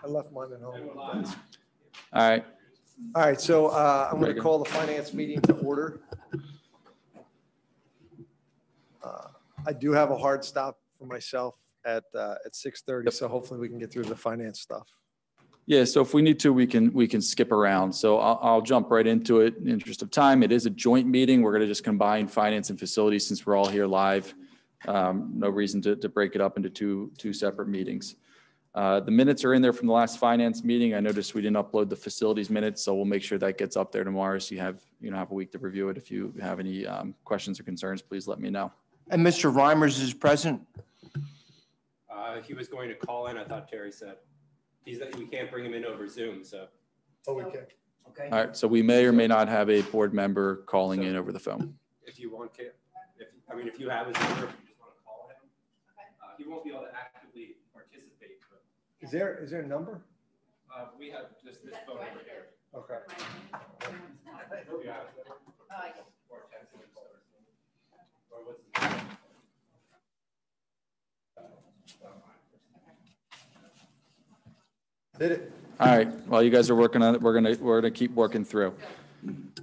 I left mine at home. All right. All right, so I'm going to call the finance meeting to order. I do have a hard stop for myself at 6:30, so hopefully we can get through the finance stuff. Yeah, so if we need to, we can skip around. So I'll jump right into it in the interest of time. It is a joint meeting. We're going to just combine finance and facilities since we're all here live. No reason to break it up into two separate meetings. The minutes are in there from the last finance meeting. I noticed we didn't upload the facilities minutes, so we'll make sure that gets up there tomorrow. So you have a week to review it. If you have any questions or concerns, please let me know. And Mr. Reimers is present? He was going to call in, I thought Terry said. We can't bring him in over Zoom, so. Oh, we can. Okay. All right, so we may or may not have a board member calling in over the phone. If you want to, if you have his number, if you just want to call him, he won't be able to actively participate. But Is there a number? we have just this phone over here. Okay. Yeah. Or text him or what's his name? Did it? All right, while you guys are working on it, we're gonna keep working through.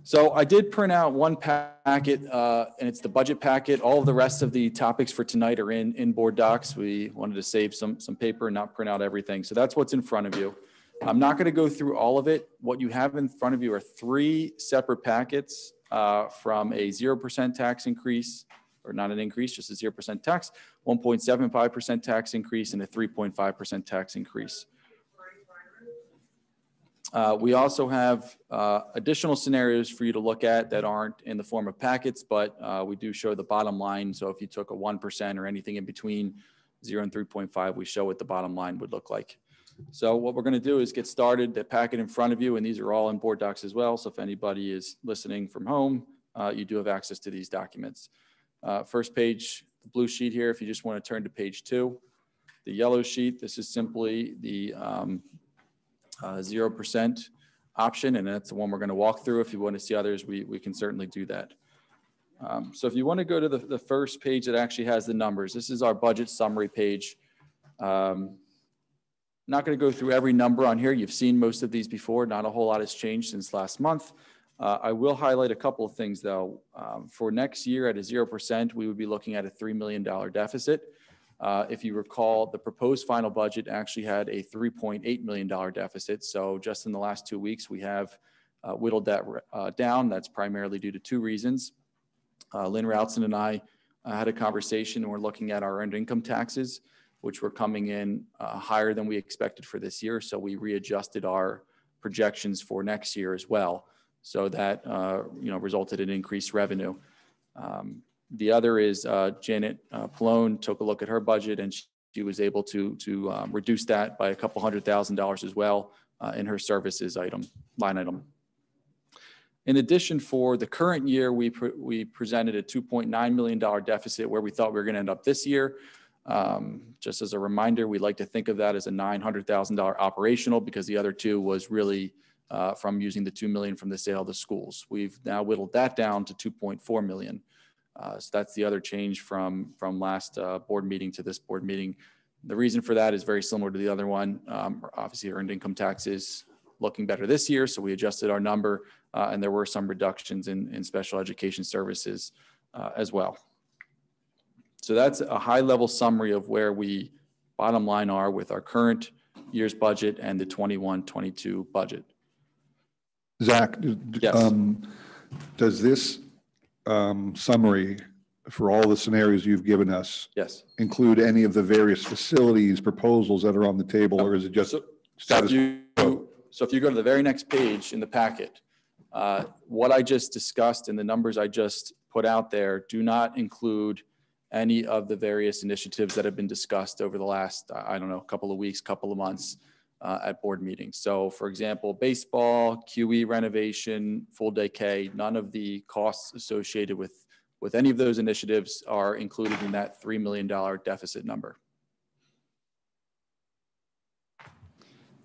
So I did print out one packet, and it's the budget packet. All of the rest of the topics for tonight are in board docs. We wanted to save some paper and not print out everything. So that's what's in front of you. I'm not going to go through all of it. What you have in front of you are 3 separate packets from a 0% tax increase, or not an increase, just a 0% tax, 1.75% tax increase, and a 3.5% tax increase. We also have additional scenarios for you to look at that aren't in the form of packets, but we do show the bottom line. So if you took a 1% or anything in between 0 and 3.5, we show what the bottom line would look like. So what we're going to do is get started. The packet in front of you, and these are all in board docs as well. So if anybody is listening from home, you do have access to these documents. First page, the blue sheet here, if you just want to turn to page 2. The yellow sheet, this is simply the 0% option, and that's the one we're going to walk through. If you want to see others, we can certainly do that. So if you want to go to the first page that actually has the numbers, this is our budget summary page. Not going to go through every number on here. You've seen most of these before. Not a whole lot has changed since last month. I will highlight a couple of things though. For next year at a 0%, we would be looking at a $3 million deficit. If you recall, the proposed final budget actually had a $3.8 million deficit. So just in the last 2 weeks, we have whittled that down. That's primarily due to 2 reasons. Lynn Routson and I had a conversation, and we're looking at our earned income taxes, which were coming in higher than we expected for this year. So we readjusted our projections for next year as well. So that resulted in increased revenue. The other is Janet Pallone took a look at her budget, and she was able to reduce that by a couple $100,000 as well in her services line item. In addition, for the current year, we presented a $2.9 million deficit where we thought we were going to end up this year. Just as a reminder, we like to think of that as a $900,000 operational, because the other 2 was really from using the $2 million from the sale of the schools. We've now whittled that down to $2.4 million. So that's the other change from last board meeting to this board meeting. The reason for that is very similar to the other one. Obviously, earned income taxes looking better this year, so we adjusted our number, and there were some reductions in special education services as well. So that's a high-level summary of where we bottom line are with our current year's budget and the 21-22 budget. Zach, yes. Does this summary for all the scenarios you've given us include any of the various facilities proposals that are on the table, or is it just status quo? So if you go to the very next page in the packet, what I just discussed and the numbers I just put out there do not include any of the various initiatives that have been discussed over the last, I don't know, couple of weeks, couple of months at board meetings. So for example, baseball, QE renovation, full day K, none of the costs associated with any of those initiatives are included in that $3 million deficit number.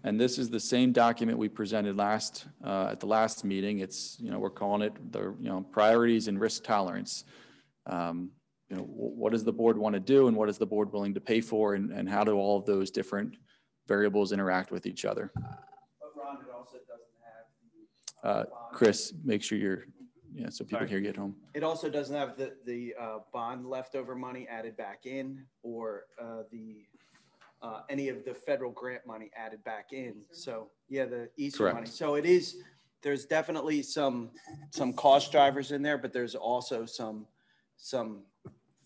And this is the same document we presented at the last meeting. It's, we're calling it the, priorities and risk tolerance. What does the board want to do, and what is the board willing to pay for, and how do all of those different variables interact with each other. But Ron, it also doesn't have Chris, make sure you're, yeah, so people hear you at home. It also doesn't have the bond leftover money added back in, or any of the federal grant money added back in. So yeah, the Easter Correct. money. So it is, there's definitely some cost drivers in there, but there's also some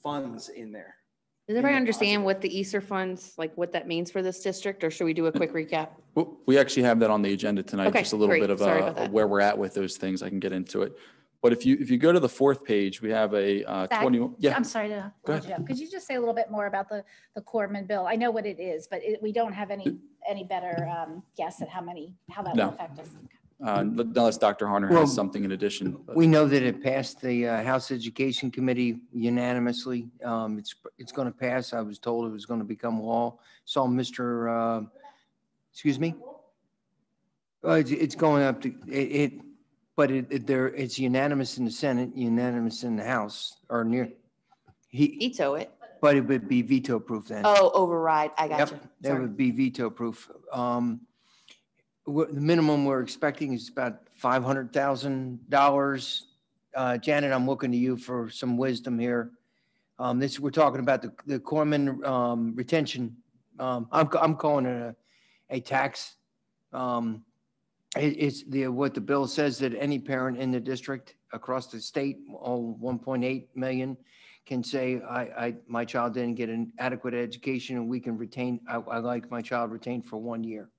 funds in there. Does everybody understand what the Easter funds, like what that means for this district, or should we do a quick recap? Well, we actually have that on the agenda tonight, Okay, just a little great. bit of Sorry about that. where we're at with those things. I can get into it. But if you go to the fourth page, we have a Zach, 21. Yeah. I'm sorry to Go hold you up. Could you just say a little bit more about the Corman bill? I know what it is, but we don't have any better guess at how that No. will affect us. Unless Dr. Harner Well, has something in addition. But- We know that it passed the House Education Committee unanimously. It's going to pass. I was told it was going to become law. Saw Mr. Excuse me? It's going up to but it's unanimous in the Senate, unanimous in the House, or near. Veto it. But it would be veto proof then. Oh, override. I got Yep, you. that Sorry. would be veto proof. The minimum we're expecting is about $500,000. Janet, I'm looking to you for some wisdom here. We're talking about the Corman retention. I'm calling it a tax. It's what the bill says, that any parent in the district across the state, all 1.8 million, can say, my child didn't get an adequate education, and we can retain, I like my child retained for 1 year.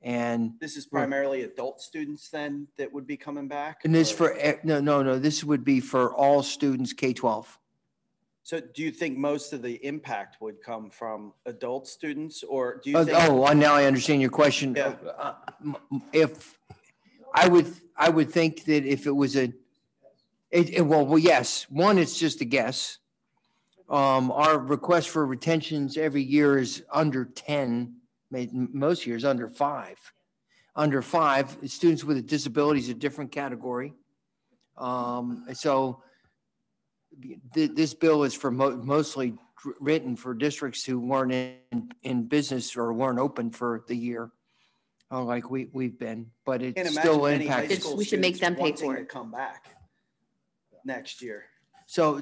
And This is primarily adult students then that would be coming back? this or- no, this would be for all students K-12. So do you think most of the impact would come from adult students, or do you think? Now I understand your question. Yeah. If I would think that if it was well, yes, one, it's just a guess. Our request for retentions every year is under 10, most years under 5. Under 5, students with a disability is a different category. So this bill is for mostly written for districts who weren't in business or weren't open for the year, like we've been, but it Can't still imagine many high impacts. school We should make them students pay for wanting it. to come back next year. So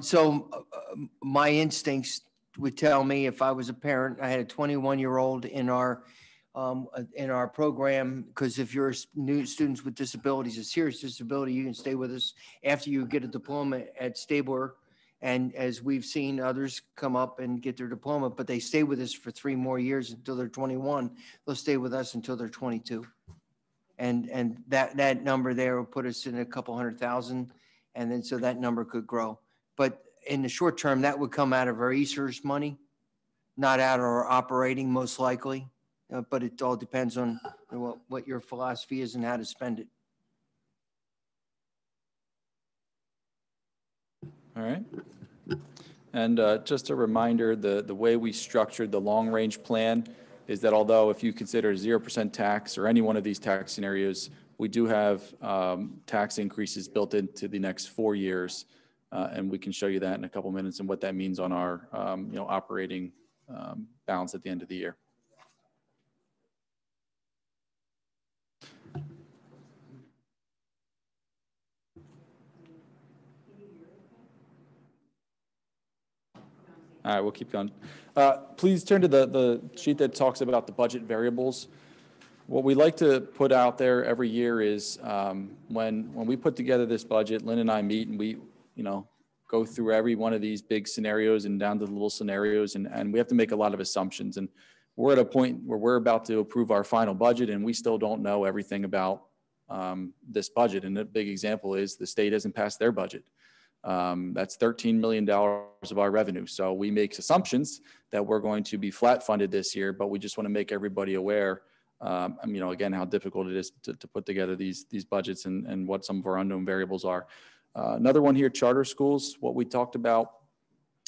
my instincts would tell me, if I was a parent, I had a 21-year-old in our program, because if you're new students with disabilities, a serious disability, you can stay with us after you get a diploma at Stabler. And as we've seen others come up and get their diploma, but they stay with us for 3 more years until they're 21. They'll stay with us until they're 22. And that number there will put us in a couple 100,000. And then so that number could grow. But in the short term, that would come out of our ESERS money, not out of our operating, most likely. But it all depends on what your philosophy is and how to spend it. All right. And just a reminder, the way we structured the long-range plan is that although if you consider 0% tax or any one of these tax scenarios, we do have tax increases built into the next 4 years. And we can show you that in a couple minutes and what that means on our operating balance at the end of the year. All right, we'll keep going. Please turn to the sheet that talks about the budget variables. What we like to put out there every year is when we put together this budget, Lynn and I meet and we, go through every one of these big scenarios and down to the little scenarios, and we have to make a lot of assumptions. And we're at a point where we're about to approve our final budget, and we still don't know everything about this budget. And a big example is the state hasn't passed their budget. That's $13 million of our revenue. So we make assumptions that we're going to be flat funded this year, but we just want to make everybody aware, again, how difficult it is to put together these budgets and what some of our unknown variables are. Another one here, charter schools. What we talked about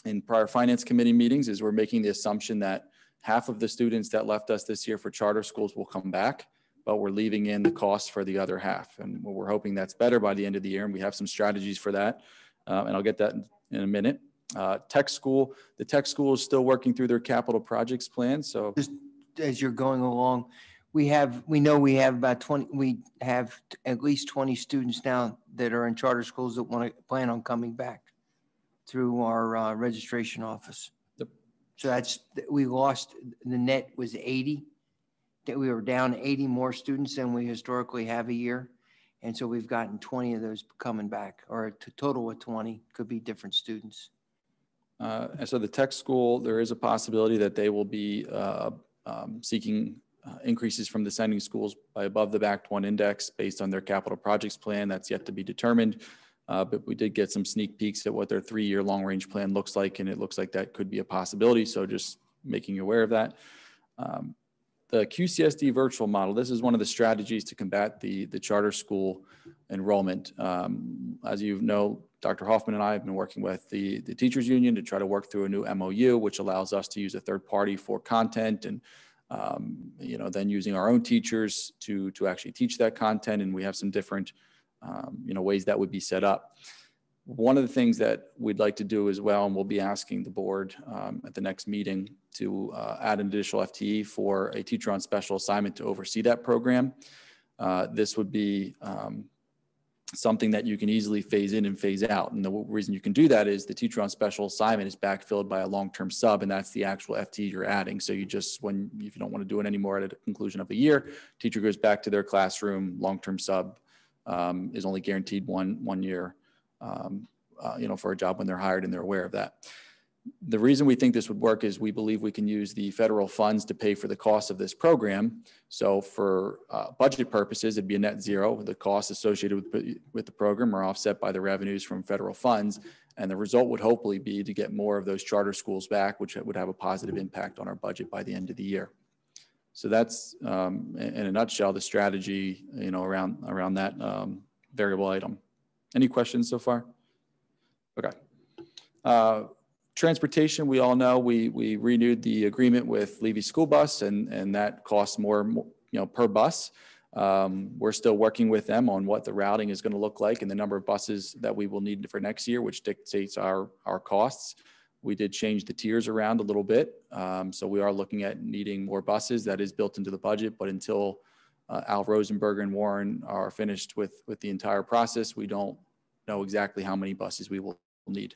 in prior finance committee meetings is we're making the assumption that half of the students that left us this year for charter schools will come back, but we're leaving in the cost for the other half. And we're hoping that's better by the end of the year, and we have some strategies for that. And I'll get that in a minute. The tech school is still working through their capital projects plan. So as you're going along, we know we have about 20, we have at least 20 students now that are in charter schools that plan on coming back through our registration office. Yep. So we lost, the net was 80, that we were down 80 more students than we historically have a year. And so we've gotten 20 of those coming back, or a total of 20, could be different students. And so the tech school, there is a possibility that they will be seeking increases from the sending schools by above the Bact 1 index based on their capital projects plan. That's yet to be determined. But we did get some sneak peeks at what their 3-year long-range plan looks like, and it looks like that could be a possibility. So just making you aware of that. The QCSD virtual model, this is one of the strategies to combat the charter school enrollment. As you know, Dr. Hoffman and I have been working with the teachers union to try to work through a new MOU, which allows us to use a third party for content and then using our own teachers to actually teach that content. And we have some different ways that would be set up. One of the things that we'd like to do as well, and we'll be asking the board at the next meeting to add an additional FTE for a teacher on special assignment to oversee that program. This would be something that you can easily phase in and phase out. And the reason you can do that is the teacher on special assignment is backfilled by a long-term sub, and that's the actual FTE you're adding. So you just, if you don't want to do it anymore at the conclusion of the year, teacher goes back to their classroom, long-term sub is only guaranteed one year, for a job when they're hired, and they're aware of that. The reason we think this would work is we believe we can use the federal funds to pay for the cost of this program. So for budget purposes, it'd be a net zero. The costs associated with the program are offset by the revenues from federal funds. And the result would hopefully be to get more of those charter schools back, which would have a positive impact on our budget by the end of the year. So that's, in a nutshell, the strategy, around that variable item. Any questions so far? Okay. Transportation, we all know we renewed the agreement with Levy School Bus, and that costs more, per bus. We're still working with them on what the routing is going to look like and the number of buses that we will need for next year, which dictates our costs. We did change the tiers around a little bit. So we are looking at needing more buses. That is built into the budget, but until Al Rosenberger and Warren are finished with the entire process, we don't know exactly how many buses we will need.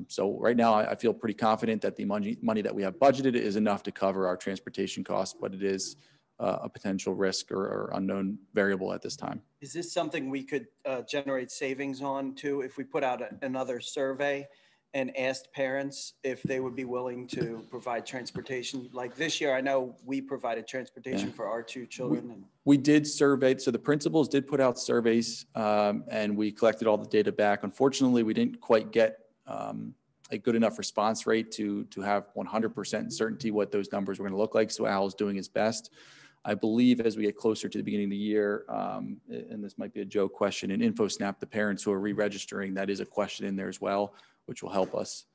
So right now I feel pretty confident that the money that we have budgeted is enough to cover our transportation costs, but it is a potential risk or unknown variable at this time. Is this something we could generate savings on too, if we put out another survey and asked parents if they would be willing to provide transportation? Like this year, I know we provided transportation for our 2 children. We did survey, so the principals did put out surveys and we collected all the data back. Unfortunately, we didn't quite get a good enough response rate to have 100% certainty what those numbers were going to look like. So Al is doing his best. I believe as we get closer to the beginning of the year, and this might be a joke question, in InfoSnap, the parents who are re-registering, that is a question in there as well, which will help us.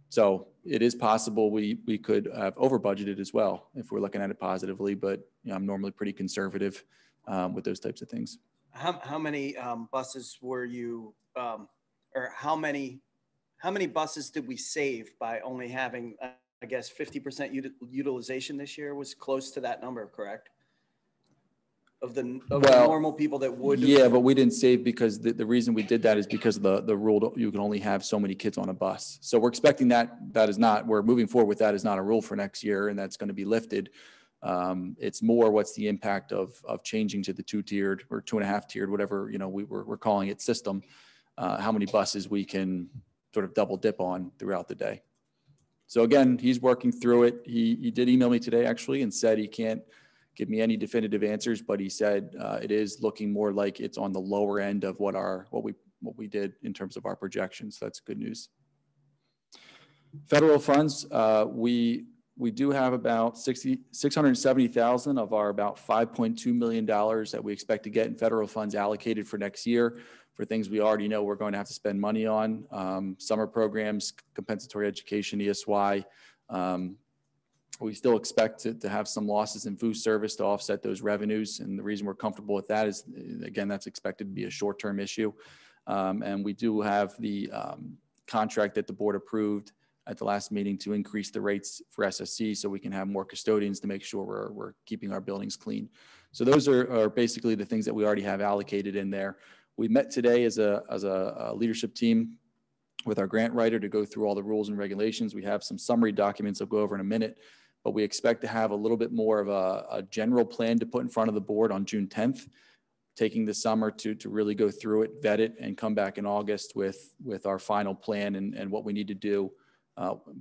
So it is possible we could have over budgeted as well if we're looking at it positively, but I'm normally pretty conservative with those types of things. How many buses were you, or how many buses did we save by only having, I guess, 50% utilization this year? Was close to that number, correct? Of the normal people that would. Yeah, but we didn't save because the reason we did that is because of the rule that you can only have so many kids on a bus. So we're expecting we're moving forward with that is not a rule for next year, and that's going to be lifted. It's more what's the impact of changing to the 2-tiered or 2.5-tiered, whatever, we're calling it system. How many buses we can sort of double dip on throughout the day. So again, he's working through it. He did email me today actually and said he can't give me any definitive answers, but he said it is looking more like it's on the lower end of what we did in terms of our projections. So that's good news. Federal funds, we do have about $670,000 of our about $5.2 million that we expect to get in federal funds allocated for next year for things we already know we're going to have to spend money on, summer programs, compensatory education, ESY. We still expect to have some losses in food service to offset those revenues. And the reason we're comfortable with that is, again, that's expected to be a short-term issue. And we do have the contract that the board approved at the last meeting to increase the rates for SSC so we can have more custodians to make sure we're keeping our buildings clean. So those are basically the things that we already have allocated in there. We met today as a leadership team with our grant writer to go through all the rules and regulations. We have some summary documents I'll go over in a minute, but we expect to have a little bit more of a general plan to put in front of the board on June 10th, taking the summer to really go through it, vet it, and come back in August with our final plan and what we need to do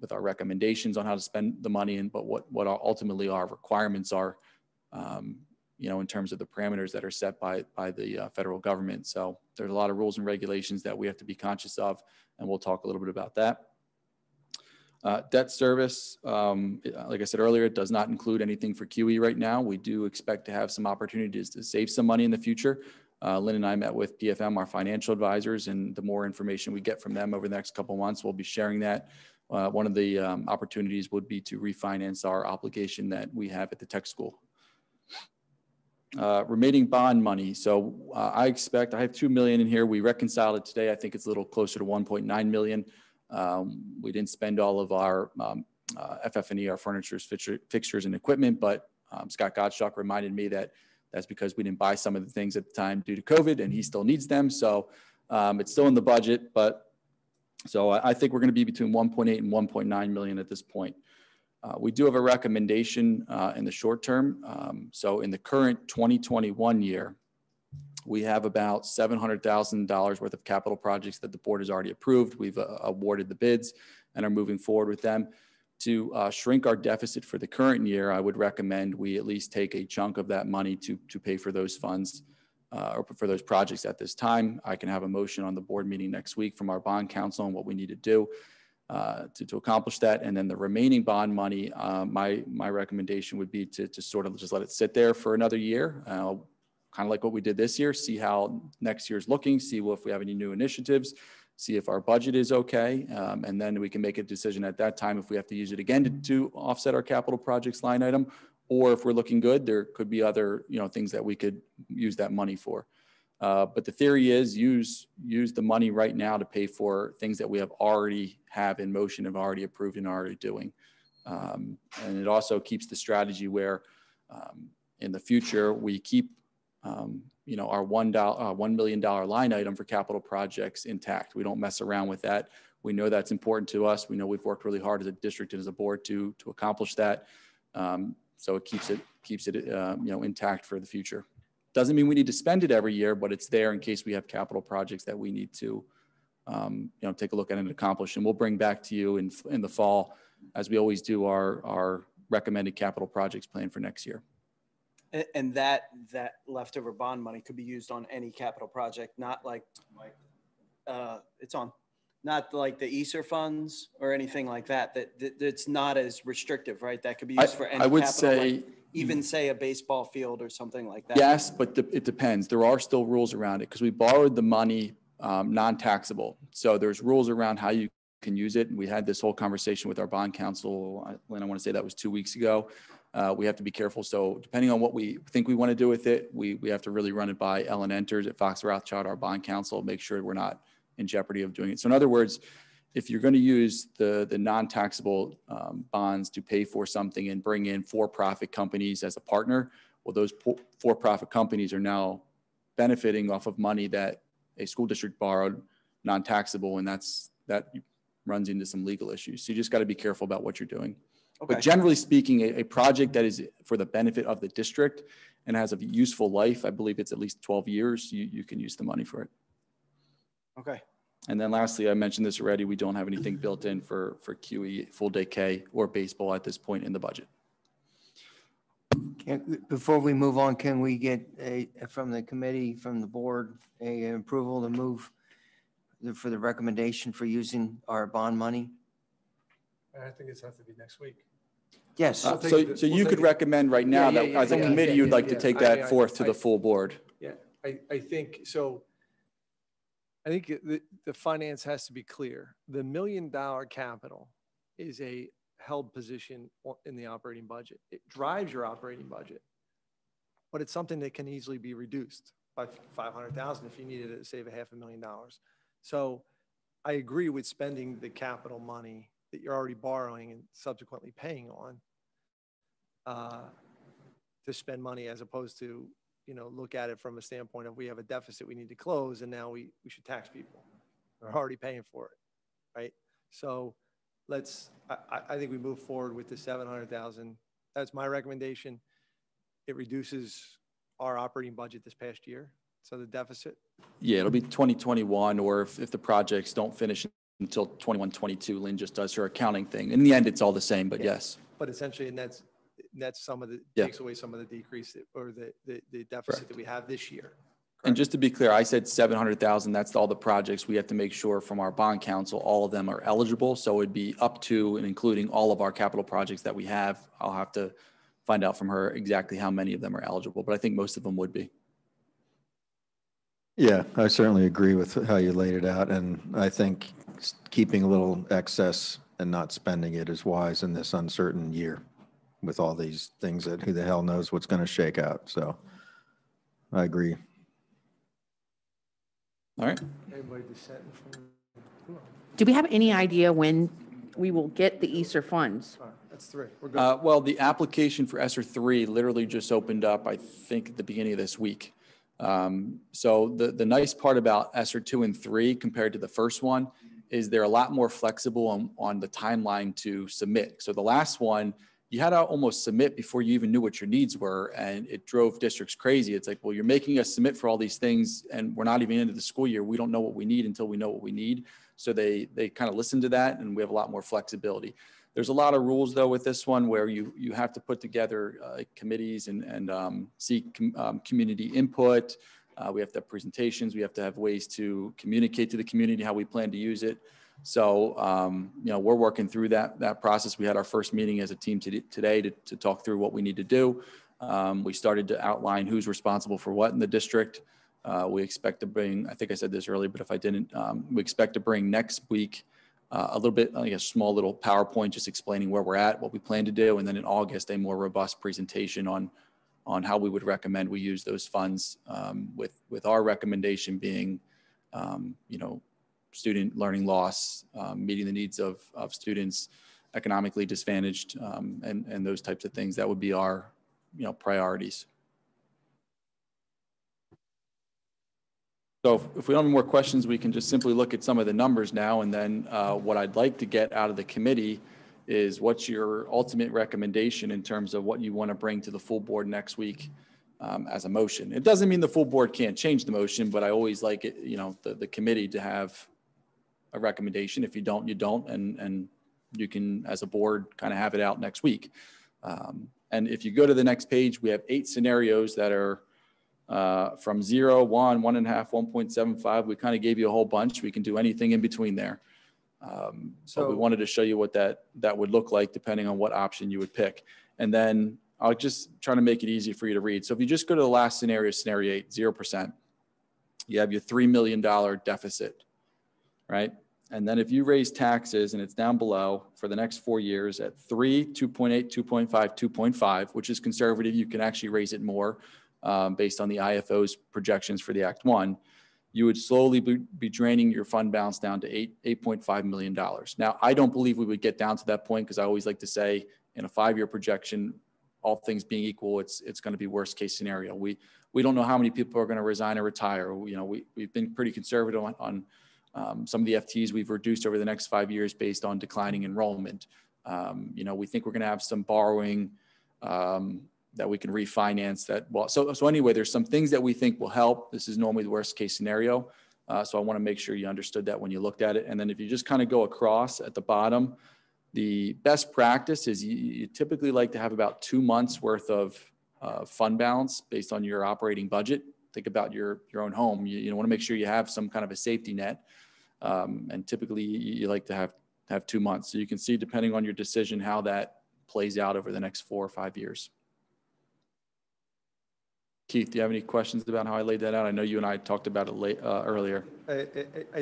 with our recommendations on how to spend the money but what ultimately our requirements are, in terms of the parameters that are set by the federal government. So there's a lot of rules and regulations that we have to be conscious of, and we'll talk a little bit about that. Debt service, like I said earlier, it does not include anything for QE right now. We do expect to have some opportunities to save some money in the future. Lynn and I met with PFM, our financial advisors, and the more information we get from them over the next couple of months, we'll be sharing that. One of the opportunities would be to refinance our obligation that we have at the tech school. Remaining bond money. So I have $2 million in here. We reconciled it today. I think it's a little closer to 1.9 million. We didn't spend all of our FF&E, our furniture, fixtures, and equipment, but Scott Gottschalk reminded me that that's because we didn't buy some of the things at the time due to COVID, and he still needs them. So it's still in the budget, but so I think we're going to be between 1.8 and 1.9 million at this point. We do have a recommendation in the short term. So in the current 2021 year, we have about $700,000 worth of capital projects that the board has already approved. We've awarded the bids and are moving forward with them. To shrink our deficit for the current year, I would recommend we at least take a chunk of that money to pay for those funds or for those projects at this time. I can have a motion on the board meeting next week from our bond counsel on what we need to do to accomplish that. And then the remaining bond money, my recommendation would be to sort of just let it sit there for another year. Kind of like what we did this year, see how next year's looking, see if we have any new initiatives, see if our budget is okay. And then we can make a decision at that time if we have to use it again to offset our capital projects line item, or if we're looking good, there could be other things that we could use that money for. But the theory is use the money right now to pay for things that we already have in motion, have already approved and already doing. And it also keeps the strategy where in the future we keep our $1 million line item for capital projects intact. We don't mess around with that. We know that's important to us. We know we've worked really hard as a district and as a board to accomplish that. So it keeps it intact for the future. Doesn't mean we need to spend it every year, but it's there in case we have capital projects that we need to take a look at and accomplish. And we'll bring back to you in the fall, as we always do, our recommended capital projects plan for next year. And that leftover bond money could be used on any capital project, not like not like the ESSER funds or anything like that. That's not as restrictive, right? That could be used for any I would capital, say, like even say a baseball field or something like that. Yes, but it depends. There are still rules around it because we borrowed the money non-taxable. So there's rules around how you can use it. And we had this whole conversation with our bond counsel, Lynn, I want to say that was 2 weeks ago. We have to be careful. So depending on what we think we want to do with it, we have to really run it by Ellen Enters at Fox Rothschild, our bond counsel, make sure we're not in jeopardy of doing it. So in other words, if you're going to use the non-taxable bonds to pay for something and bring in for-profit companies as a partner, well, those for-profit companies are now benefiting off of money that a school district borrowed non-taxable, and that runs into some legal issues. So you just got to be careful about what you're doing. Okay. But generally speaking, a project that is for the benefit of the district and has a useful life, I believe it's at least 12 years, you can use the money for it. Okay. And then lastly, I mentioned this already, we don't have anything built in for QE, full day K, or baseball at this point in the budget. Before we move on, can we get from the committee, from the board, an approval to move for the recommendation for using our bond money? I think it's have to be next week. Yes. So you could recommend right now that as a committee, you'd like to take that forth to the full board. Yeah, I think so. I think the finance has to be clear. The $1 million capital is a held position in the operating budget. It drives your operating budget, but it's something that can easily be reduced by $500,000 if you needed to save $500,000. So I agree with spending the capital money that you're already borrowing and subsequently paying on to spend money, as opposed to, look at it from a standpoint of we have a deficit we need to close and now we should tax people. We're already paying for it, right? So I think we move forward with the 700,000. That's my recommendation. It reduces our operating budget this past year. So the deficit. Yeah, it'll be 2021, or if the projects don't finish until 21, 22, Lynn just does her accounting thing. In the end, it's all the same, but yes. But essentially, and that's some of the, takes away some of the decrease or the deficit Correct. that we have this year. And just to be clear, I said 700,000, that's all the projects. We have to make sure from our bond council, all of them are eligible. So it'd be up to and including all of our capital projects that we have. I'll have to find out from her exactly how many of them are eligible, but I think most of them would be. Yeah, I certainly agree with how you laid it out. And I think keeping a little excess and not spending it is wise in this uncertain year with all these things that who the hell knows what's going to shake out. So I agree. All right. Everybody dissenting from. Do we have any idea when we will get the Easter funds? All right, that's 3. We're good. Well, the application for ESSER 3 literally just opened up, I think, at the beginning of this week. So the nice part about ESSER 2 and 3 compared to the first one is they're a lot more flexible on the timeline to submit. So the last one, you had to almost submit before you even knew what your needs were, and it drove districts crazy. It's like, well, you're making us submit for all these things, and we're not even into the school year. We don't know what we need until we know what we need. So they kind of listen to that, and we have a lot more flexibility. There's a lot of rules, though, with this one where you have to put together committees and seek community input. We have to have presentations. We have to have ways to communicate to the community how we plan to use it. So, we're working through that process. We had our first meeting as a team today to talk through what we need to do. We started to outline who's responsible for what in the district. We expect to bring, I think I said this earlier, but if I didn't, we expect to bring next week a little bit, like a small little PowerPoint just explaining where we're at, what we plan to do. And then in August, a more robust presentation on how we would recommend we use those funds, with our recommendation being, student learning loss, meeting the needs of students, economically disadvantaged, and those types of things. That would be our, priorities. So if we don't have more questions, we can just simply look at some of the numbers now. And then what I'd like to get out of the committee is what's your ultimate recommendation in terms of what you want to bring to the full board next week as a motion. It doesn't mean the full board can't change the motion, but I always like it, the committee to have a recommendation. If you don't, you don't, and you can, as a board, kind of have it out next week. And if you go to the next page, we have 8 scenarios that are from 0, 1, 1.5, 1.75. We kind of gave you a whole bunch. We can do anything in between there. So we wanted to show you what that would look like depending on what option you would pick. And then I'll just try to make it easy for you to read. So if you just go to the last scenario, scenario 8, 0%, you have your $3 million deficit, right? And then if you raise taxes, and it's down below for the next 4 years at 3, 2.8, 2.5, 2.5, which is conservative, you can actually raise it more based on the IFO's projections for the Act 1, you would slowly be draining your fund balance down to $8.5 million. Now, I don't believe we would get down to that point because I always like to say in a 5-year projection, all things being equal, it's going to be worst case scenario. We don't know how many people are going to resign or retire. We've been pretty conservative on some of the FTEs we've reduced over the next 5 years based on declining enrollment. We think we're going to have some borrowing that we can refinance that. Well, so anyway, there's some things that we think will help. This is normally the worst case scenario. So I want to make sure you understood that when you looked at it. And then if you just kind of go across at the bottom, the best practice is you typically like to have about 2 months worth of fund balance based on your operating budget. Think about your own home. You want to make sure you have some kind of a safety net. And typically you like to have 2 months. So you can see, depending on your decision, how that plays out over the next 4 or 5 years. Keith, do you have any questions about how I laid that out? I know you and I talked about it earlier. I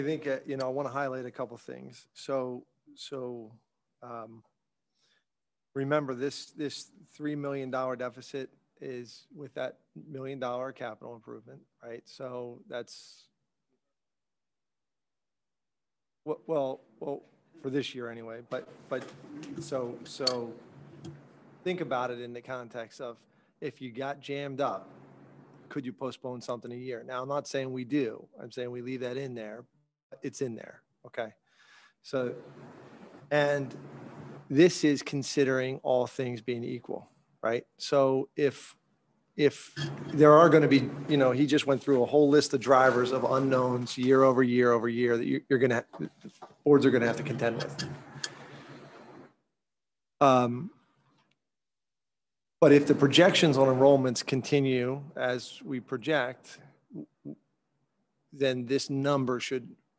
think, I want to highlight a couple things. So remember this $3 million deficit is with that $1 million capital improvement, right? So that's, well, for this year anyway. But so think about it in the context of if you got jammed up, could you postpone something a year? Now, I'm not saying we do. I'm saying we leave that in there. It's in there. Okay. So, and this is considering all things being equal, right? So if there are going to be, you know, he just went through a whole list of drivers of unknowns year over year over year that you're going to, boards are going to have to contend with. But if the projections on enrollments continue as we project, then this number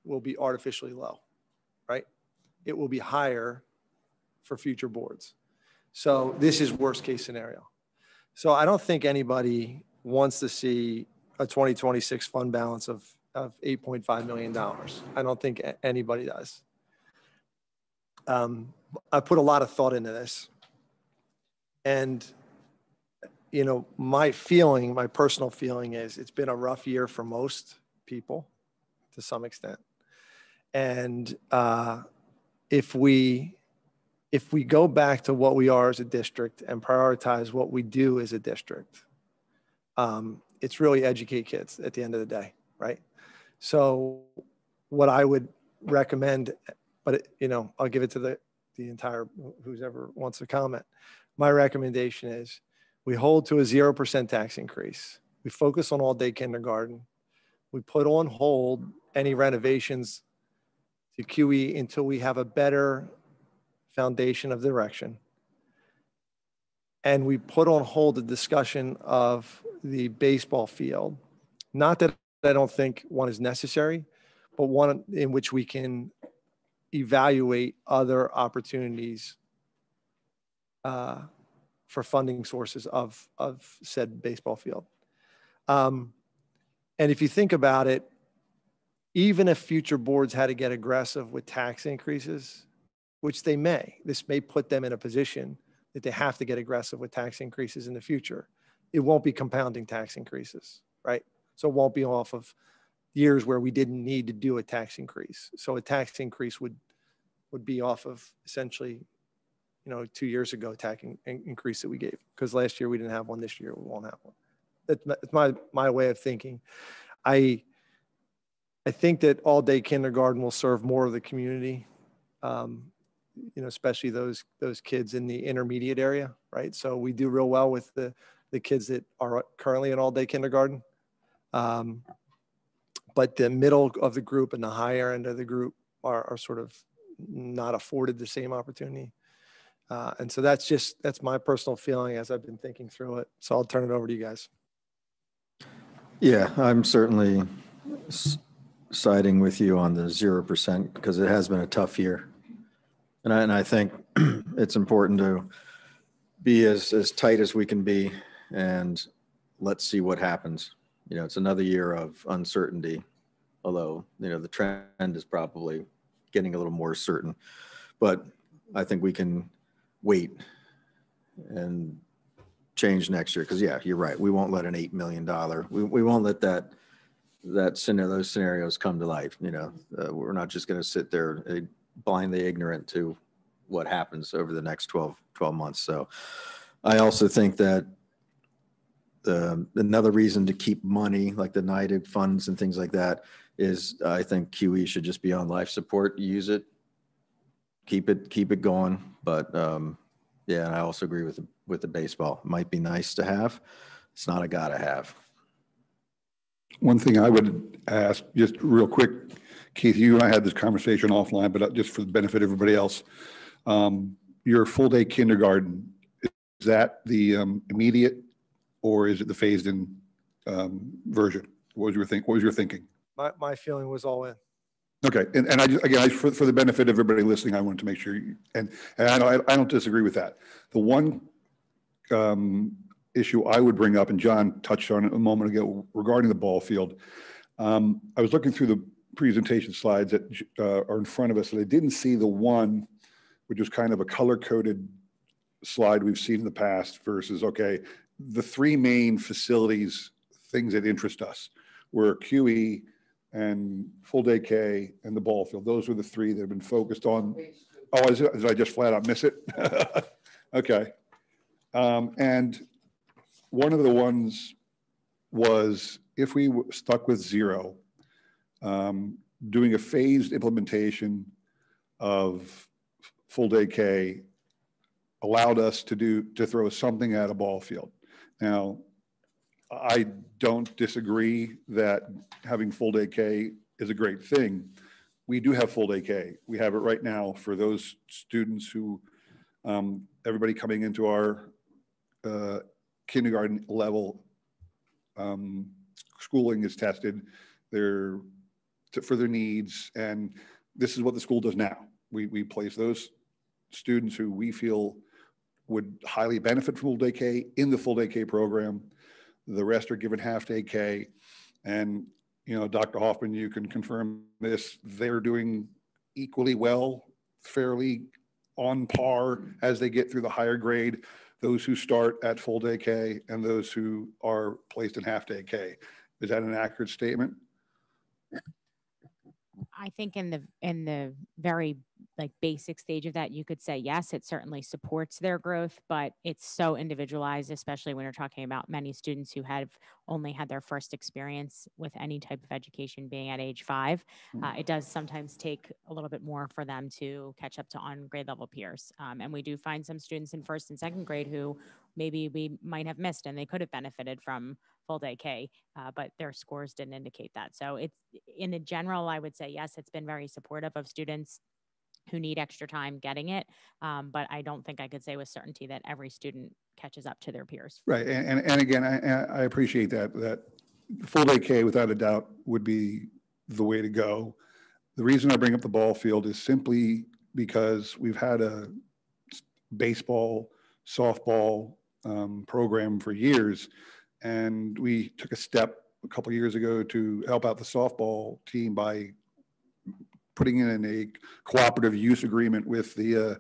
will be artificially low, right? It will be higher for future boards. So this is worst case scenario. So I don't think anybody wants to see a 2026 fund balance of $8.5 million. I don't think anybody does. I put a lot of thought into this. And, you know, my personal feeling is it's been a rough year for most people to some extent. And if we go back to what we are as a district and prioritize what we do as a district, it's really educate kids at the end of the day, right? So what I would recommend, but you know, I'll give it to the entire, who's ever wants to comment. My recommendation is we hold to a 0% tax increase. We focus on all day kindergarten. We put on hold any renovations to QE until we have a better foundation of direction. And we put on hold the discussion of the baseball field. Not that I don't think one is necessary, but one in which we can evaluate other opportunities for funding sources of said baseball field. And if you think about it, even if future boards had to get aggressive with tax increases, which they may, this may put them in a position that they have to get aggressive with tax increases in the future. It won't be compounding tax increases, right? So it won't be off of years where we didn't need to do a tax increase. So a tax increase would be off of essentially, you know, 2 years ago tax increase that we gave, because last year we didn't have one, this year we won't have one. That's my way of thinking. I think that all day kindergarten will serve more of the community, you know, especially those kids in the intermediate area, right? So we do real well with the kids that are currently in all day kindergarten. But the middle of the group and the higher end of the group are sort of not afforded the same opportunity. And so that's my personal feeling as I've been thinking through it. So I'll turn it over to you guys. Yeah, I'm certainly siding with you on the 0% because it has been a tough year. And I think it's important to be as tight as we can be and let's see what happens. You know, it's another year of uncertainty, although, you know, the trend is probably getting a little more certain. But I think we can wait and change next year because, yeah, you're right. We won't let an $8 million, we won't let those scenarios come to life. You know, we're not just going to sit there blindly ignorant to what happens over the next 12 months. So I also think that another reason to keep money like the NIDA funds and things like that is I think QE should just be on life support. Use it, keep it going. But yeah, I also agree with the baseball. It might be nice to have. It's not a gotta have. One thing I would ask, just real quick, Keith, you and I had this conversation offline, but just for the benefit of everybody else, your full day kindergarten, is that the immediate or is it the phased in version? What was your thinking? My feeling was all in. Okay, and for the benefit of everybody listening, I wanted to make sure, and I don't disagree with that. The one issue I would bring up, and John touched on it a moment ago regarding the ball field. I was looking through the presentation slides that are in front of us, and I didn't see the one which is kind of a color-coded slide we've seen in the past versus, okay, the three main facilities, things that interest us were QE, and full day K, and the ball field. Those were the three that have been focused on. Oh, did I just flat out miss it? Okay. And one of the ones was if we stuck with zero, doing a phased implementation of full day K allowed us to throw something at a ball field. Now, I don't disagree that having full day K is a great thing. We do have full day K. We have it right now for those students who, everybody coming into our kindergarten level schooling is tested for their needs. And this is what the school does now. We place those students who we feel would highly benefit from full day K in the full day K program. The rest are given half day K. And, you know, Dr. Hoffman, you can confirm this, they're doing equally well, fairly on par as they get through the higher grade, those who start at full day K and those who are placed in half day K. Is that an accurate statement? I think in the very basic stage of that, you could say, yes, it certainly supports their growth, but it's so individualized, especially when you're talking about many students who have only had their first experience with any type of education being at age 5. It does sometimes take a little bit more for them to catch up to on grade level peers. And we do find some students in first and second grade who maybe we might have missed and they could have benefited from full day K, but their scores didn't indicate that. So it's in a general, I would say, yes, it's been very supportive of students who need extra time getting it. But I don't think I could say with certainty that every student catches up to their peers. Right. And again, I appreciate that full day K without a doubt would be the way to go. The reason I bring up the ball field is simply because we've had a baseball, softball program for years. And we took a step a couple of years ago to help out the softball team by putting in a cooperative use agreement with the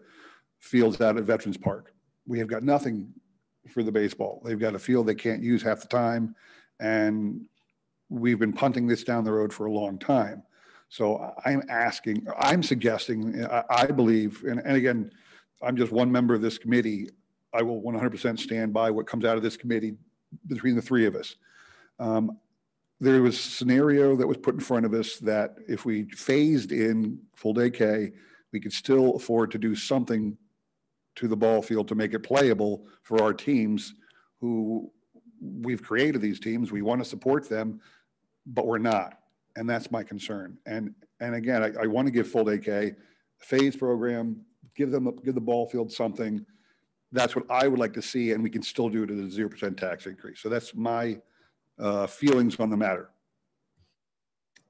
fields out at Veterans Park. We have got nothing for the baseball. They've got a field they can't use half the time. And we've been punting this down the road for a long time. So I'm suggesting, I believe, and again, I'm just one member of this committee. I will 100% stand by what comes out of this committee between the three of us. There was a scenario that was put in front of us that if we phased in full day K, we could still afford to do something to the ball field to make it playable for our teams who we've created these teams. We want to support them, but we're not. And that's my concern. And again, I want to give full day K a phase program, give the ball field something. That's what I would like to see, and we can still do it at a 0% tax increase. So that's my feelings on the matter.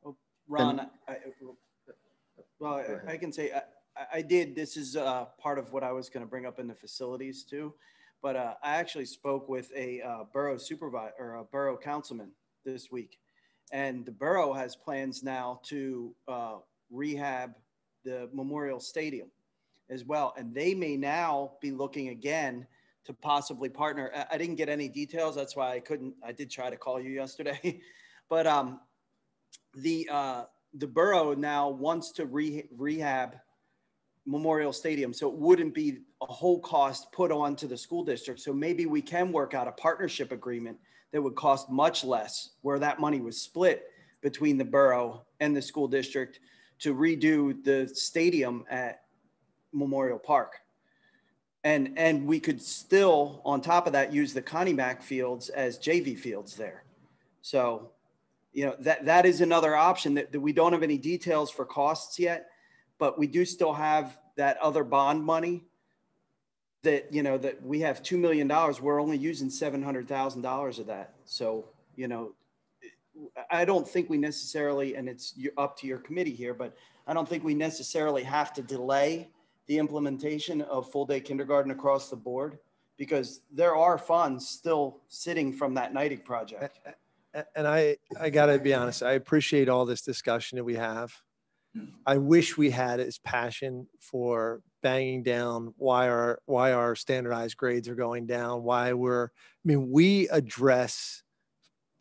Well, Ron, I can say I did. This is part of what I was going to bring up in the facilities too. But I actually spoke with a borough supervisor or a borough councilman this week. And the borough has plans now to rehab the Memorial Stadium as well. And they may now be looking again to possibly partner. I didn't get any details. That's why I did try to call you yesterday. But the borough now wants to rehab Memorial Stadium. So it wouldn't be a whole cost put on to the school district. So maybe we can work out a partnership agreement that would cost much less, where that money was split between the borough and the school district to redo the stadium at Memorial Park. And we could still, on top of that, use the Connie Mack fields as JV fields there. So, you know, that is another option that we don't have any details for costs yet, but we do still have that other bond money that, you know, that we have $2 million. We're only using $700,000 of that. So, you know, I don't think we necessarily, and it's up to your committee here, but I don't think we necessarily have to delay the implementation of full day kindergarten across the board, because there are funds still sitting from that NIDIG project. And I gotta be honest, I appreciate all this discussion that we have. I wish we had his passion for banging down why our standardized grades are going down, we address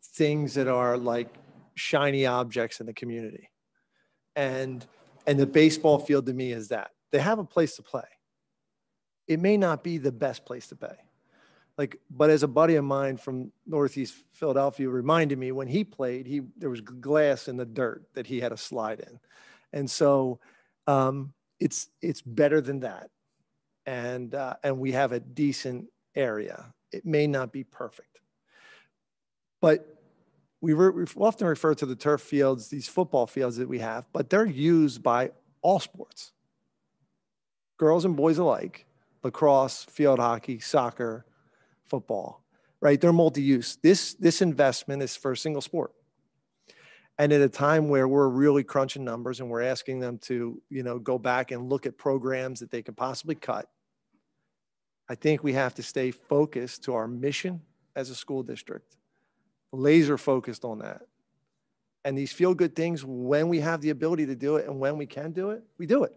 things that are like shiny objects in the community. And the baseball field to me is that. They have a place to play. It may not be the best place to play. But as a buddy of mine from Northeast Philadelphia reminded me, when he played, there was glass in the dirt that he had to slide in. And so it's better than that. And we have a decent area. It may not be perfect, but we often refer to the turf fields, these football fields that we have, but they're used by all sports, girls and boys alike, lacrosse, field hockey, soccer, football, right? They're multi-use. This investment is for a single sport. And at a time where we're really crunching numbers and we're asking them to, go back and look at programs that they can possibly cut, I think we have to stay focused to our mission as a school district, laser focused on that. And these feel-good things, when we have the ability to do it and when we can do it, we do it.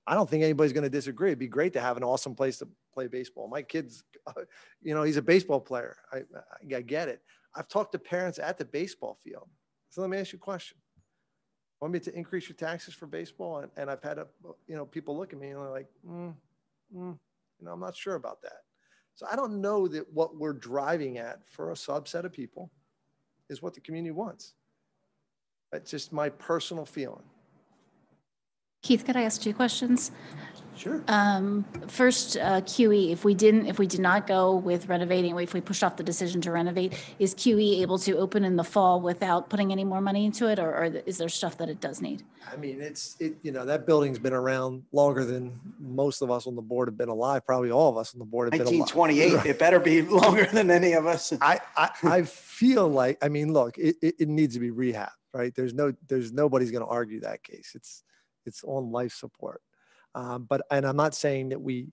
I don't think anybody's going to disagree. It'd be great to have an awesome place to play baseball. My kid's, he's a baseball player. I get it. I've talked to parents at the baseball field. So let me ask you a question. Want me to increase your taxes for baseball? And I've had, people look at me and they're like, I'm not sure about that. So I don't know that what we're driving at for a subset of people is what the community wants. That's just my personal feeling. Keith, could I ask 2 questions? Sure. First, QE, if we did not go with renovating, if we pushed off the decision to renovate, is QE able to open in the fall without putting any more money into it, or is there stuff that it does need? I mean, that building's been around longer than most of us on the board have been alive. Probably all of us on the board have been alive. 1928, it better be longer than any of us. I feel like, look, it needs to be rehabbed, right? There's nobody's going to argue that case. It's on life support. And I'm not saying that we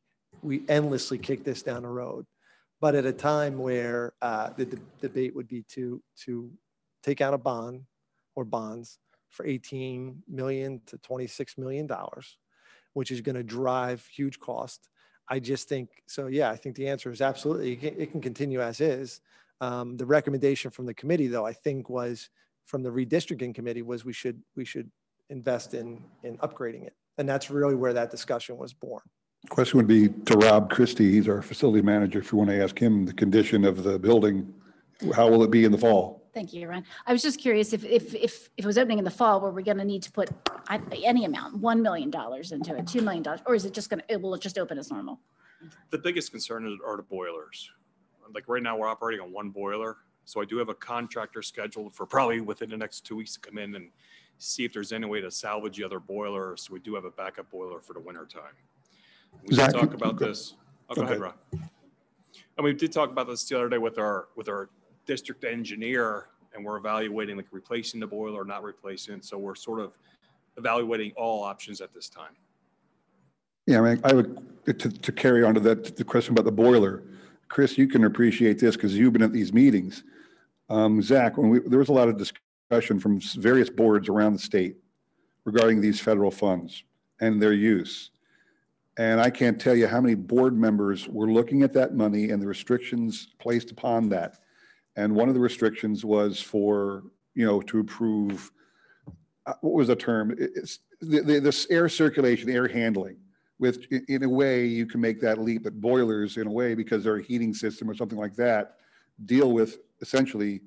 endlessly kick this down the road, but at a time where the debate would be to take out a bond or bonds for $18 million to $26 million, which is going to drive huge cost. I just think so. Yeah, I think the answer is absolutely. It can continue as is. The recommendation from the committee, though, I think was from the redistricting committee was we should invest in upgrading it. And that's really where that discussion was born. Question would be to Rob Christie. He's our facility manager. If you want to ask him the condition of the building, how will it be in the fall? Thank you, Ron. I was just curious if it was opening in the fall, were we going to need to put any amount, $1 million into it, $2 million, or is it just will it just open as normal? The biggest concern are the boilers. Like right now we're operating on 1 boiler. So I do have a contractor scheduled for probably within the next 2 weeks to come in and see if there's any way to salvage the other boiler. So we do have a backup boiler for the winter time. We did talk about this. Oh, go ahead, Rob. And we did talk about this the other day with our district engineer, and we're evaluating like replacing the boiler or not replacing it. So we're sort of evaluating all options at this time. Yeah, I would to carry on to that, the question about the boiler. Chris, you can appreciate this because you've been at these meetings. Zach, there was a lot of discussion from various boards around the state regarding these federal funds and their use. And I can't tell you how many board members were looking at that money and the restrictions placed upon that. And one of the restrictions was for, to approve, what was the term? It's this air circulation, air handling. In a way, you can make that leap at boilers in a way because they're a heating system or something like that, deal with essentially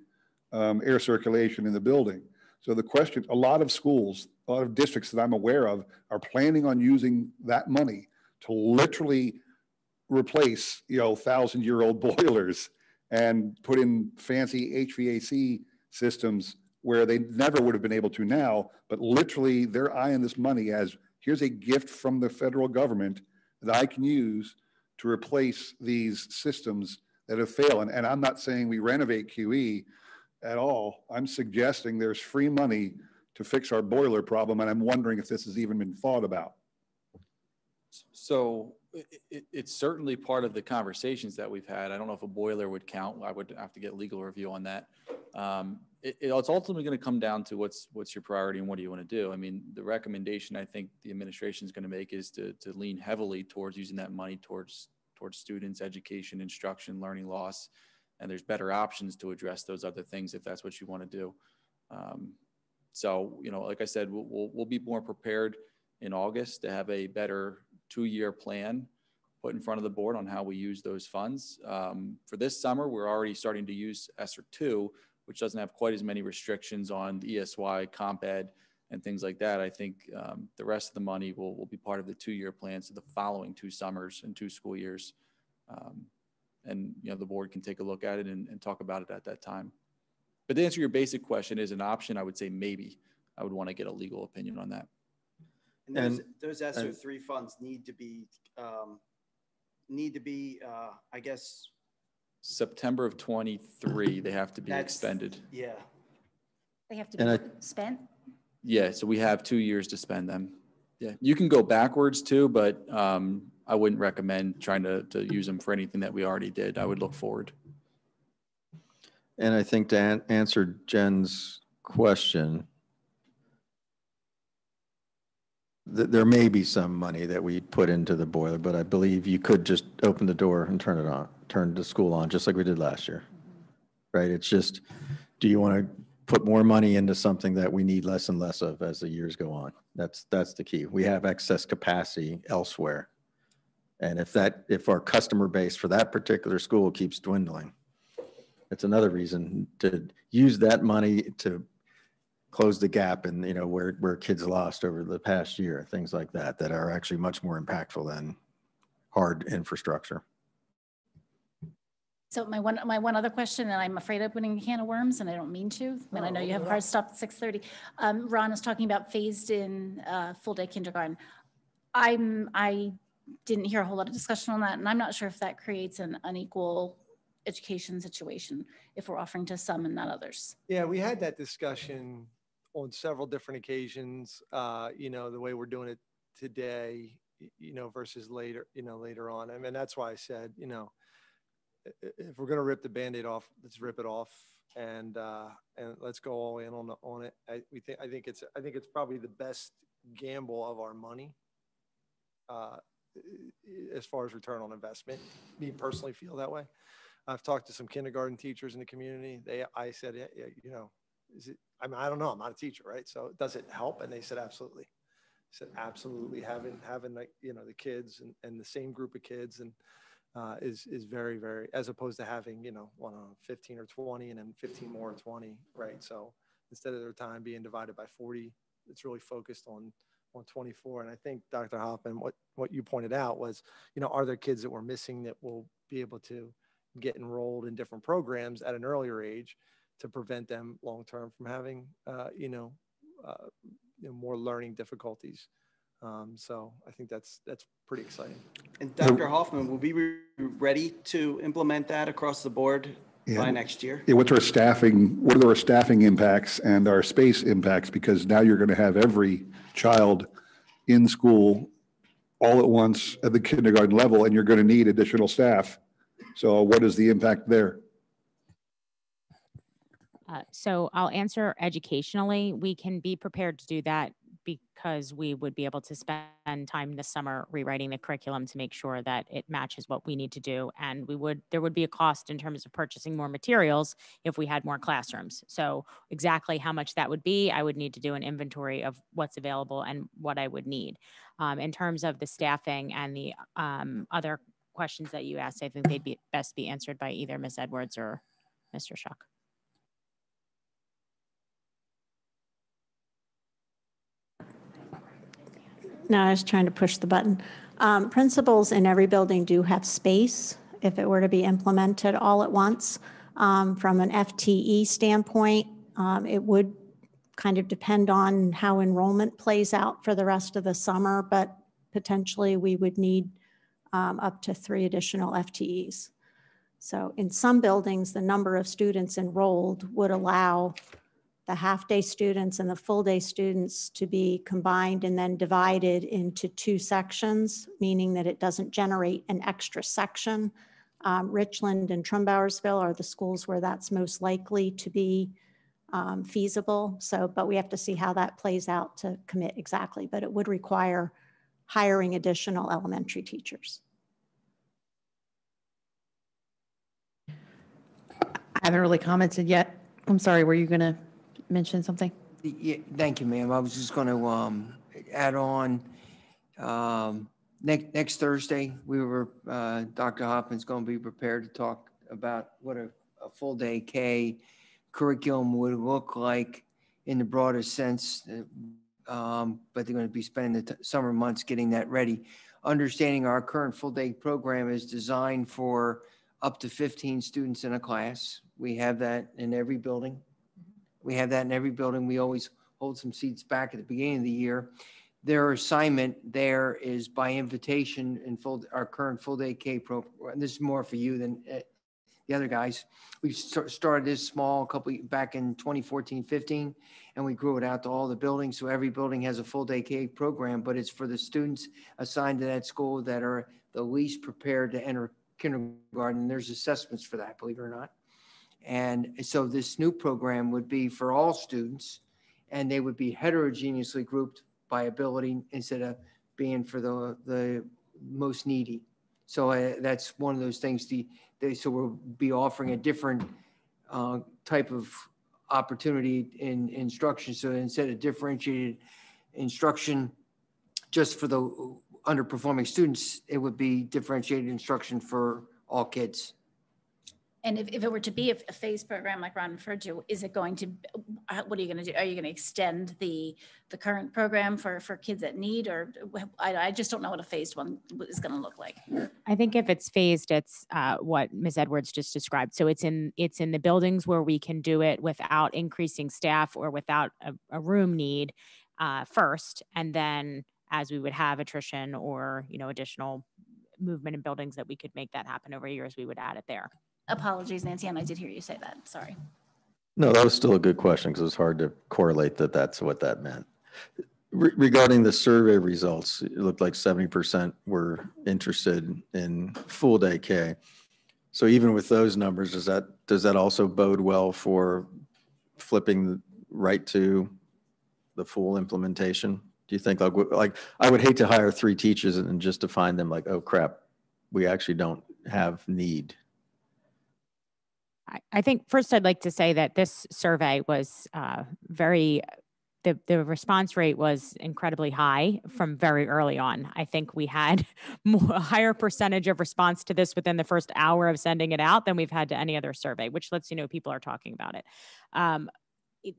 air circulation in the building. So the question, a lot of schools, a lot of districts that I'm aware of are planning on using that money to literally replace, 1,000-year-old boilers and put in fancy HVAC systems where they never would have been able to now, but literally they're eyeing this money as here's a gift from the federal government that I can use to replace these systems that have failed. And I'm not saying we renovate QE at all. I'm suggesting there's free money to fix our boiler problem. And I'm wondering if this has even been thought about. So it's certainly part of the conversations that we've had. I don't know if a boiler would count. I would have to get legal review on that. It's ultimately going to come down to what's your priority and what do you want to do. I mean, the recommendation I think the administration is going to make is to lean heavily towards using that money towards students, education, instruction, learning loss, and there's better options to address those other things if that's what you want to do. So, like I said, we'll be more prepared in August to have a better 2-year plan put in front of the board on how we use those funds. For this summer, we're already starting to use ESSER 2, which doesn't have quite as many restrictions on ESY, Comp Ed, and things like that. I think the rest of the money will be part of the 2-year plan, so the following 2 summers and 2 school years. And the board can take a look at it and talk about it at that time. But to answer your basic question, is an option, I would say maybe. I would want to get a legal opinion on that. And those ESSER 3 funds need to be, I guess, September of 23, they have to be expended. Yeah. They have to be spent? Yeah, so we have 2 years to spend them. Yeah, you can go backwards too, but I wouldn't recommend trying to use them for anything that we already did. I would look forward. And I think to answer Jen's question, there may be some money that we put into the boiler, but I believe you could just open the door and turn it on, turn the school on, just like we did last year, right? It's just, do you want to put more money into something that we need less and less of as the years go on? That's the key. We have excess capacity elsewhere. And if our customer base for that particular school keeps dwindling, it's another reason to use that money to close the gap and where kids lost over the past year, things like that are actually much more impactful than hard infrastructure. So my one other question, and I'm afraid opening a can of worms, and I don't mean to, and I know you have a hard stop at 6:30. Ron is talking about phased in full day kindergarten. I didn't hear a whole lot of discussion on that, and I'm not sure if that creates an unequal education situation if we're offering to some and not others. Yeah, we had that discussion on several different occasions, the way we're doing it today, versus later, later on. I mean, that's why I said, if we're going to rip the Band-Aid off, let's rip it off and let's go all in on it. I think it's probably the best gamble of our money as far as return on investment. Me personally feel that way. I've talked to some kindergarten teachers in the community. I said, is it, I mean, I don't know, I'm not a teacher, right? So does it help? And they said, absolutely. I said, absolutely. Having like, the kids and the same group of kids and is very, very, as opposed to having, 15 or 20 and then 15 more or 20, right? So instead of their time being divided by 40, it's really focused on 24. And I think Dr. Hoffman, what you pointed out was, are there kids that we're missing that will be able to get enrolled in different programs at an earlier age to prevent them long-term from having, more learning difficulties. So I think that's pretty exciting. And Dr. Hoffman, will we be ready to implement that across the board by next year? Yeah, what are our staffing impacts and our space impacts? Because now you're going to have every child in school all at once at the kindergarten level, and you're going to need additional staff. So what is the impact there? So I'll answer educationally. We can be prepared to do that because we would be able to spend time this summer rewriting the curriculum to make sure that it matches what we need to do. And there would be a cost in terms of purchasing more materials if we had more classrooms. So exactly how much that would be, I would need to do an inventory of what's available and what I would need. In terms of the staffing and the other questions that you asked, I think they'd best be answered by either Ms. Edwards or Mr. Schuck. No, I was trying to push the button. Principals in every building do have space if it were to be implemented all at once. From an FTE standpoint, it would kind of depend on how enrollment plays out for the rest of the summer, but potentially we would need up to 3 additional FTEs. So in some buildings, the number of students enrolled would allow the half-day students and the full-day students to be combined and then divided into 2 sections, meaning that it doesn't generate an extra section. Richland and Trumbowersville are the schools where that's most likely to be feasible. So, but we have to see how that plays out to commit exactly, but it would require hiring additional elementary teachers. I haven't really commented yet. I'm sorry, were you going to mention something? Yeah, thank you, ma'am. I was just going to add on, next Thursday, Dr. Hoffman's going to be prepared to talk about what a full day K curriculum would look like in the broadest sense. But they're going to be spending the summer months getting that ready. Understanding our current full day program is designed for up to 15 students in a class. We have that in every building. We always hold some seats back at the beginning of the year. Their assignment there is by invitation in our current full day K program. And this is more for you than the other guys. We started this small back in 2014, 15, and we grew it out to all the buildings. So every building has a full day K program, but it's for the students assigned to that school that are the least prepared to enter kindergarten. There's assessments for that, believe it or not. And so this new program would be for all students, and they would be heterogeneously grouped by ability instead of being for the most needy. So that's one of those things. So we'll be offering a different type of opportunity in instruction. So instead of differentiated instruction just for the underperforming students, it would be differentiated instruction for all kids. And if it were to be a phased program like Ron referred to, is it going to, what are you going to do? Are you going to extend the current program for kids that need, or I just don't know what a phased one is going to look like. I think if it's phased, it's what Ms. Edwards just described. So it's in the buildings where we can do it without increasing staff or without a room need first. And then as we would have attrition or, additional movement in buildings that we could make that happen over years, we would add it there. Apologies, Nancy, and I did hear you say that. Sorry. No, that was still a good question because it's hard to correlate that's what that meant. Regarding the survey results, it looked like 70% were interested in full day K. So even with those numbers, does that also bode well for flipping right to the full implementation? Do you think like I would hate to hire 3 teachers and just to find them like, oh crap, we actually don't have need. I think first I'd like to say that this survey was the response rate was incredibly high from very early on. I think we had a higher percentage of response to this within the first hour of sending it out than we've had to any other survey, which lets you know people are talking about it.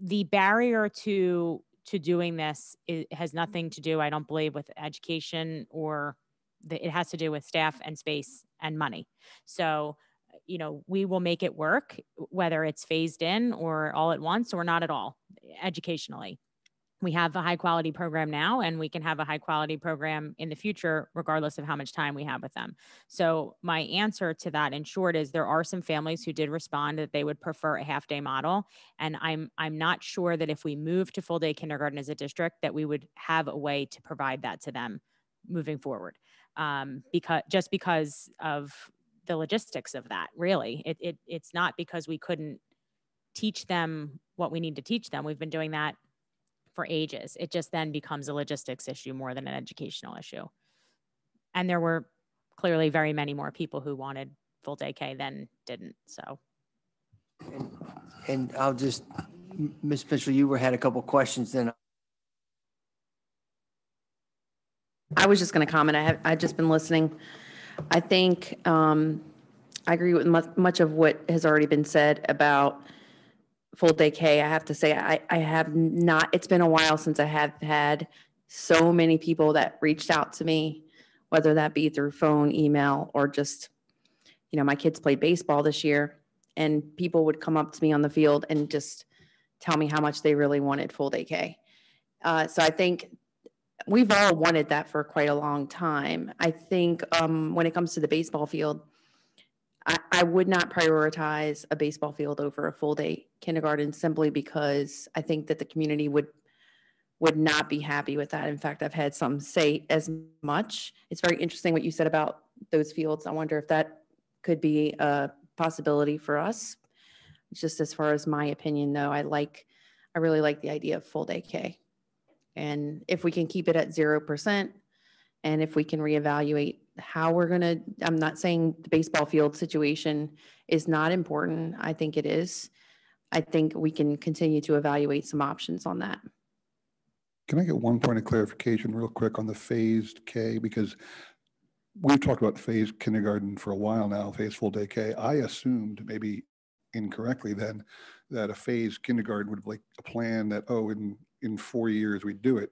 The barrier to doing this has nothing to do, I don't believe, with education it has to do with staff and space and money. So we will make it work, whether it's phased in or all at once or not at all, educationally. We have a high quality program now, and we can have a high quality program in the future, regardless of how much time we have with them. So my answer to that in short is there are some families who did respond that they would prefer a half day model. And I'm not sure that if we move to full day kindergarten as a district, that we would have a way to provide that to them moving forward. Because of the logistics of that, really. It's not because we couldn't teach them what we need to teach them. We've been doing that for ages. It just then becomes a logistics issue more than an educational issue. And there were clearly very many more people who wanted full day K than didn't, so. And I'll just, Ms. Mitchell, you had a couple questions then. I was just going to comment. I've just been listening. I think I agree with much of what has already been said about full day K. I have to say I have not, it's been a while since I have had so many people that reached out to me, whether that be through phone, email, or just, my kids played baseball this year, and people would come up to me on the field and just tell me how much they really wanted full day K. So I think we've all wanted that for quite a long time. I think when it comes to the baseball field, I would not prioritize a baseball field over a full day kindergarten simply because I think that the community would not be happy with that. In fact, I've had some say as much. It's very interesting what you said about those fields. I wonder if that could be a possibility for us. Just as far as my opinion, though, I really like the idea of full day K. And if we can keep it at 0%, and if we can reevaluate how we're going to, I'm not saying the baseball field situation is not important. I think it is. I think we can continue to evaluate some options on that. Can I get one point of clarification real quick on the phased K? Because we've talked about phased kindergarten for a while now, phased full day K. I assumed, maybe incorrectly then, that a phased kindergarten would be like a plan that, oh, in 4 years we'd do it,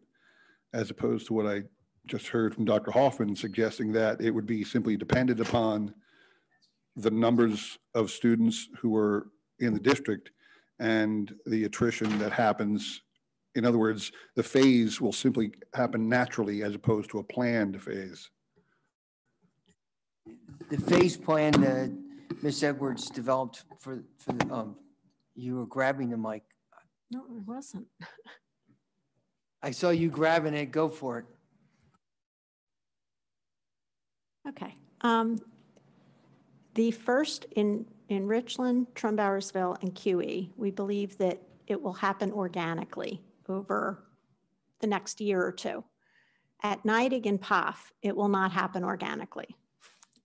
as opposed to what I just heard from Dr. Hoffman suggesting that it would be simply dependent upon the numbers of students who are in the district and the attrition that happens. In other words, the phase will simply happen naturally as opposed to a planned phase. The phase plan that Ms. Edwards developed for you were grabbing the mic. No, it wasn't. I saw you grabbing it. Go for it. Okay. The first in Richland, Trumbowersville, and QE, we believe that it will happen organically over the next year or two. At Neidig and POF, it will not happen organically.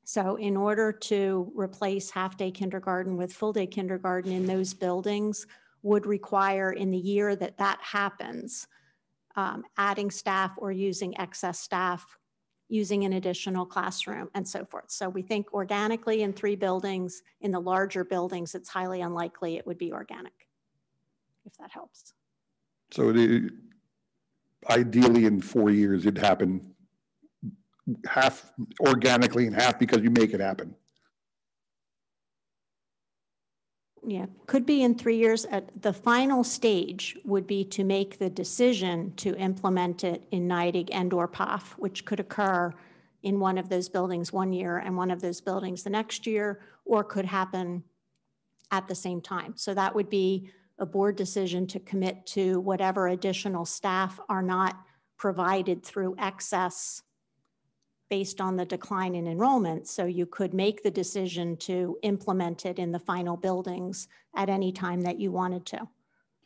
So in order to replace half-day kindergarten with full-day kindergarten in those buildings would require, in the year that that happens, adding staff or using excess staff, using an additional classroom, and so forth. So we think organically in 3 buildings. In the larger buildings, it's highly unlikely it would be organic, if that helps. So ideally in 4 years, it'd happen half organically and half because you make it happen. Yeah, could be in 3 years. At the final stage would be to make the decision to implement it in Neidig and or POF, which could occur in one of those buildings 1 year and one of those buildings the next year, or could happen at the same time. So that would be a board decision to commit to whatever additional staff are not provided through excess based on the decline in enrollment. So you could make the decision to implement it in the final buildings at any time that you wanted to.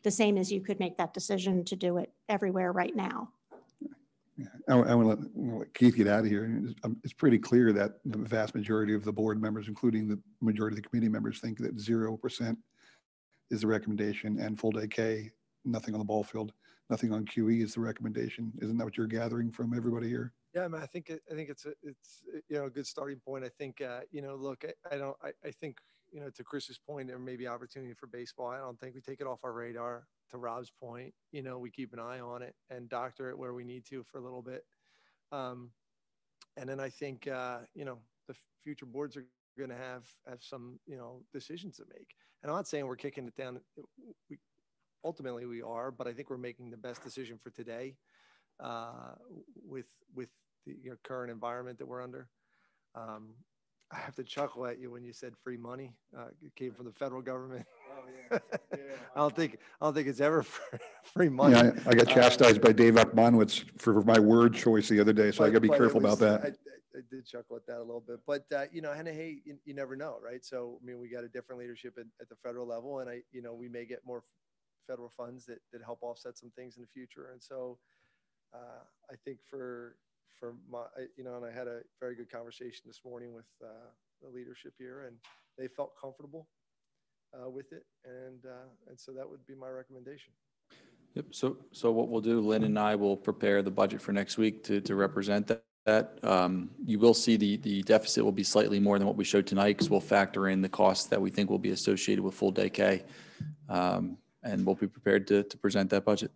The same as you could make that decision to do it everywhere right now. Yeah. I want to let Keith get out of here. It's pretty clear that the vast majority of the board members, including the majority of the committee members, think that 0% is the recommendation, and full day K, nothing on the ball field, nothing on QE is the recommendation. Isn't that what you're gathering from everybody here? Yeah, I mean, I think it's a good starting point. I think look, I think to Chris's point, there may be opportunity for baseball. I don't think we take it off our radar. To Rob's point, we keep an eye on it and doctor it where we need to for a little bit. And then I think the future boards are going to have some decisions to make. And I'm not saying we're kicking it down. Ultimately we are, but I think we're making the best decision for today with the current environment that we're under. I have to chuckle at you when you said free money. It came from the federal government. Oh, yeah. I don't think it's ever free money. Yeah, I got chastised by Dave Akmanowitz for my word choice the other day, so I got to be careful about that. I did chuckle at that a little bit, but and hey, you never know, right? So I mean, we got a different leadership at the federal level, and we may get more federal funds that help offset some things in the future, and so I think for my, and I had a very good conversation this morning with the leadership here, and they felt comfortable with it, and so that would be my recommendation. Yep. So what we'll do, Lynn and I will prepare the budget for next week to represent that. You will see the deficit will be slightly more than what we showed tonight, because we'll factor in the costs that we think will be associated with full day K, and we'll be prepared to present that budget.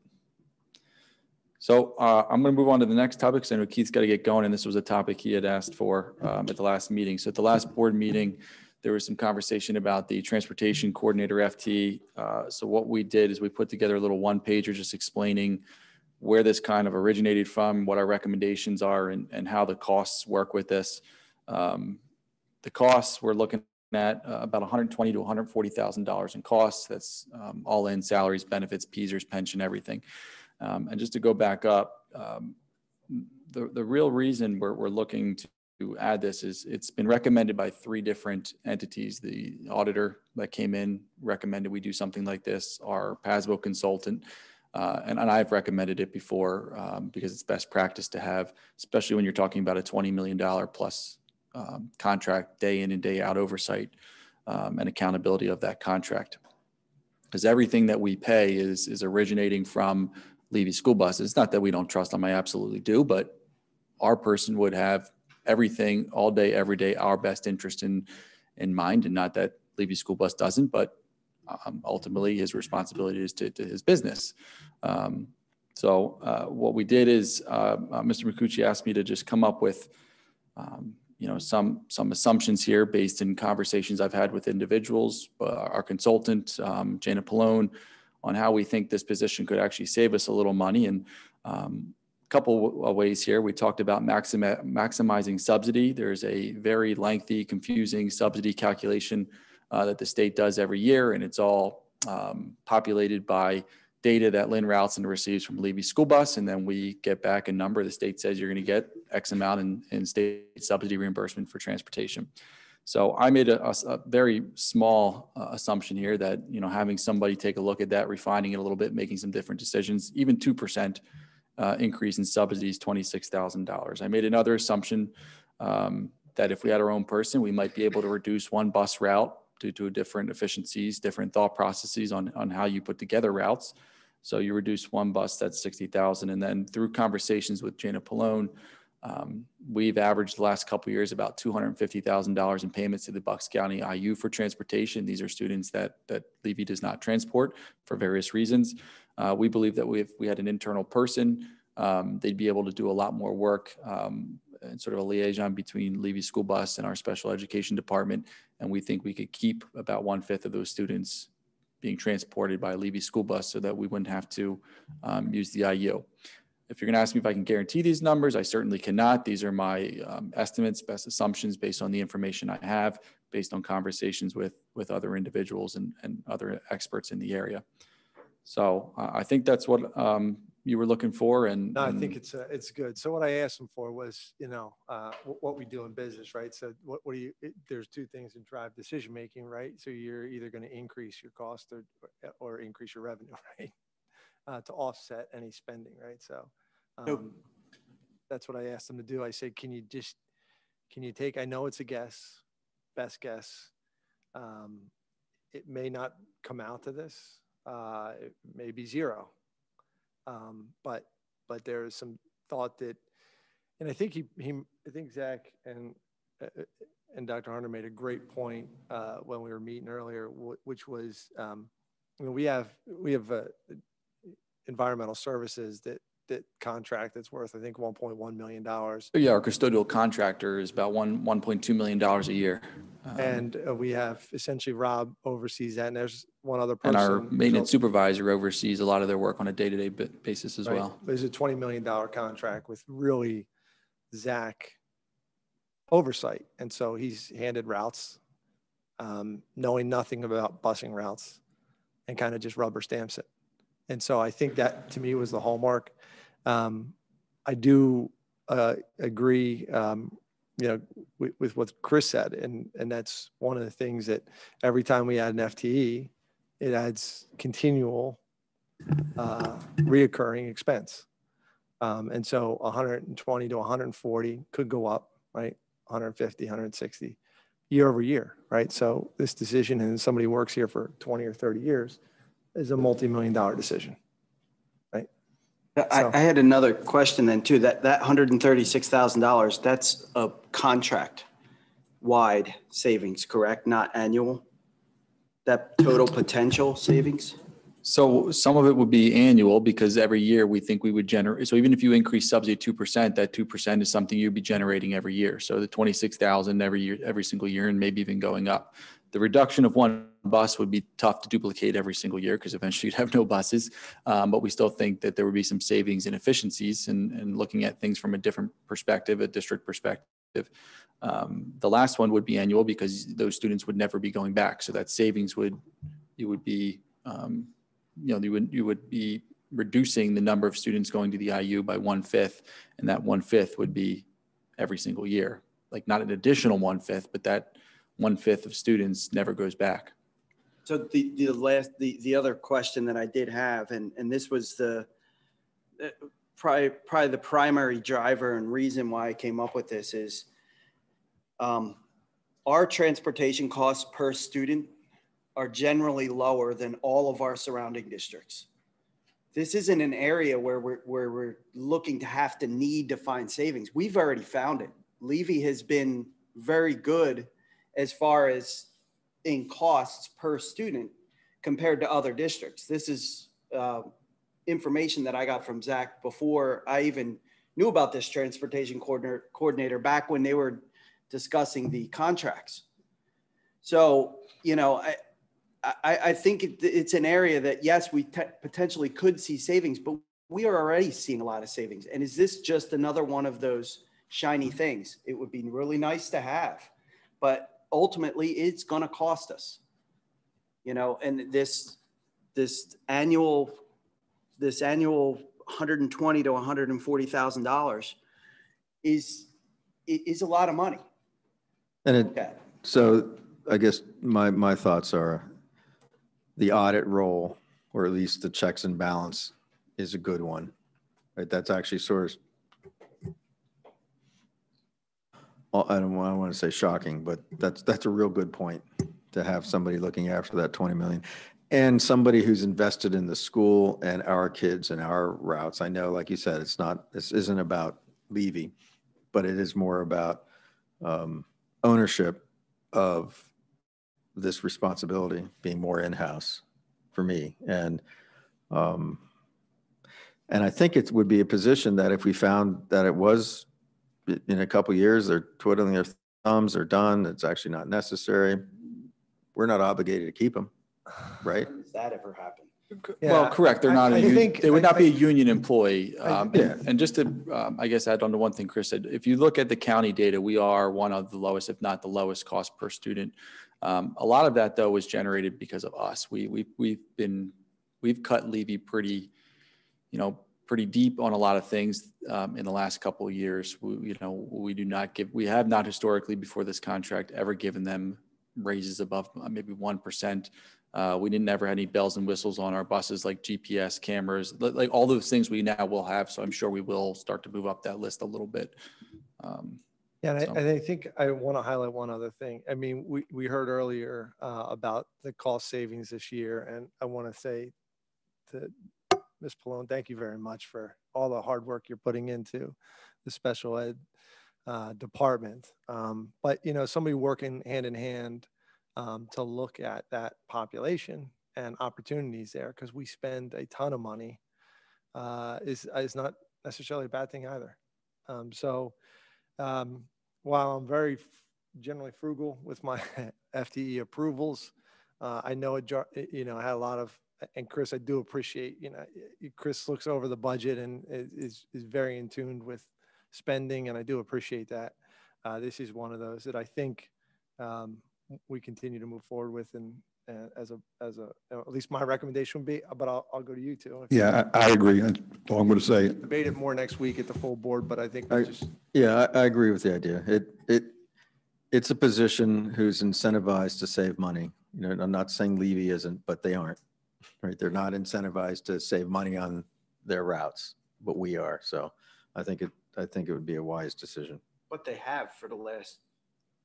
So I'm going to move on to the next topic, because I know Keith's got to get going, and this was a topic he had asked for at the last meeting. So at the last board meeting, there was some conversation about the transportation coordinator FT. So what we did is we put together a little one-pager just explaining where this kind of originated from, what our recommendations are, and how the costs work with this. The costs, we're looking at about $120,000 to $140,000 in costs. That's all in salaries, benefits, PSERS, pension, everything. And just to go back up, the real reason we're looking to add this is it's been recommended by 3 different entities. The auditor that came in recommended we do something like this, our PASBO consultant, and I've recommended it before because it's best practice to have, especially when you're talking about a $20 million plus contract, day in and day out oversight and accountability of that contract. because everything that we pay is originating from Levy school buses. Not that we don't trust them, I absolutely do, but our person would have everything all day, every day, our best interest in mind, and not that Levy school bus doesn't, but ultimately his responsibility is to his business. So what we did is Mr. Micucci asked me to just come up with some assumptions here based in conversations I've had with individuals, our consultant, Jana Pallone, on how we think this position could actually save us a little money. And a couple of ways here. We talked about maximizing subsidy. There's a very lengthy, confusing subsidy calculation that the state does every year, and it's all populated by data that Lynn Ralston receives from Levy School Bus, and then we get back a number. The state says you're going to get X amount in state subsidy reimbursement for transportation. So I made a very small assumption here that, having somebody take a look at that, refining it a little bit, making some different decisions, even 2% increase in subsidies, $26,000. I made another assumption that if we had our own person, we might be able to reduce one bus route due to different efficiencies, different thought processes on how you put together routes. So you reduce one bus, that's 60,000. And then through conversations with Jana Pallone, we've averaged the last couple of years about $250,000 in payments to the Bucks County IU for transportation. These are students that Levy does not transport for various reasons. We believe that if we had an internal person, they'd be able to do a lot more work and sort of a liaison between Levy School Bus and our special education department. And we think we could keep about 1/5 of those students being transported by Levy School Bus so that we wouldn't have to use the IU. If you're going to ask me if I can guarantee these numbers, I certainly cannot. These are my estimates, best assumptions based on the information I have, based on conversations with other individuals and other experts in the area. So I think that's what you were looking for. And no, I think it's good. So what I asked them for was, what we do in business, right? So what do you? There's two things that drive decision making, right? So you're either going to increase your cost or increase your revenue, right? To offset any spending, right? So that's what I asked them to do. I said, can you take? I know it's a guess, best guess. It may not come out to this. It may be zero. But there is some thought that, and I think I think Zach and Dr. Hunter made a great point when we were meeting earlier, which was, we have environmental services that contract that's worth, I think, $1.1 million. Yeah, our custodial contractor is about $1.2 million a year. And we have essentially Rob oversees that, and there's one other person. And our maintenance supervisor oversees a lot of their work on a day-to-day basis as well. There's a $20 million contract with really Zach oversight. And so he's handed routes, knowing nothing about busing routes, and kind of just rubber stamps it. And so I think that to me was the hallmark. I do agree, with what Chris said. And that's one of the things that every time we add an FTE, it adds continual reoccurring expense. And so 120 to 140 could go up, right? 150, 160 year over year, right? So this decision, and somebody who works here for 20 or 30 years, is a multi-million-dollar decision, right? I had another question then too. That $136,000, that's a contract-wide savings, correct? Not annual? That total potential savings? So some of it would be annual, because every year we think we would generate. So even if you increase subsidy 2%, that 2% is something you'd be generating every year. So the 26,000 every year, every single year, and maybe even going up. The reduction of one bus would be tough to duplicate every single year, because eventually you'd have no buses. But we still think that there would be some savings and efficiencies, and looking at things from a different perspective, a district perspective. The last one would be annual, because those students would never be going back. So that savings you would be reducing the number of students going to the IU by 1/5, and that 1/5 would be every single year. Like, not an additional 1/5, but that 1/5 of students never goes back. So the other question that I did have, and this was probably the primary driver and reason why I came up with this, is our transportation costs per student are generally lower than all of our surrounding districts. This isn't an area where we're looking to have to need to find savings. We've already found it. Levy has been very good as far as in costs per student compared to other districts. This is information that I got from Zach before I even knew about this transportation coordinator back when they were discussing the contracts. So, you know, I think it's an area that, yes, we potentially could see savings, but we are already seeing a lot of savings. And is this just another one of those shiny things? It would be really nice to have, but ultimately it's going to cost us, you know, and this annual $120,000 to $140,000 is a lot of money. And so I guess my thoughts are the audit role, or at least the checks and balance, is a good one, right? That's actually sort of, I don't want to say shocking, but that's a real good point, to have somebody looking after that 20 million and somebody who's invested in the school and our kids and our routes. I know, like you said, this isn't about Levy, but it is more about ownership of this responsibility being more in-house for me. And I think it would be a position that if we found that it was in a couple of years, they're twiddling their thumbs, they're done, it's actually not necessary, we're not obligated to keep them, right? Does that ever happen? Yeah, well, correct. They're not. They would not be a union employee. Yeah. And just to, I guess, add on to one thing Chris said. If you look at the county data, we are one of the lowest, if not the lowest, cost per student. A lot of that, though, was generated because of us. We've cut Levy pretty deep on a lot of things in the last couple of years. We have not historically before this contract ever given them raises above maybe 1%. We didn't ever have any bells and whistles on our buses like GPS cameras, like all those things we now will have. So I'm sure we will start to move up that list a little bit. Yeah, and I think I want to highlight one other thing. I mean, we heard earlier about the cost savings this year, and I want to say to Ms. Pallone, thank you very much for all the hard work you're putting into the special ed department. But, you know, somebody working hand in hand to look at that population and opportunities there, because we spend a ton of money, is not necessarily a bad thing either. While I'm very generally frugal with my FTE approvals, I know I had a lot of, and Chris, I do appreciate, Chris looks over the budget and is very in tune with spending, and I do appreciate that. This is one of those that I think we continue to move forward with, and as at least my recommendation would be, but I'll go to you too. Yeah, I agree. That's all I'm going to say. Debate it more next week at the full board, but I think I agree with the idea. It's a position who's incentivized to save money. I'm not saying Levy isn't, but they aren't, right? They're not incentivized to save money on their routes, but we are. So I think it would be a wise decision. But they have for the last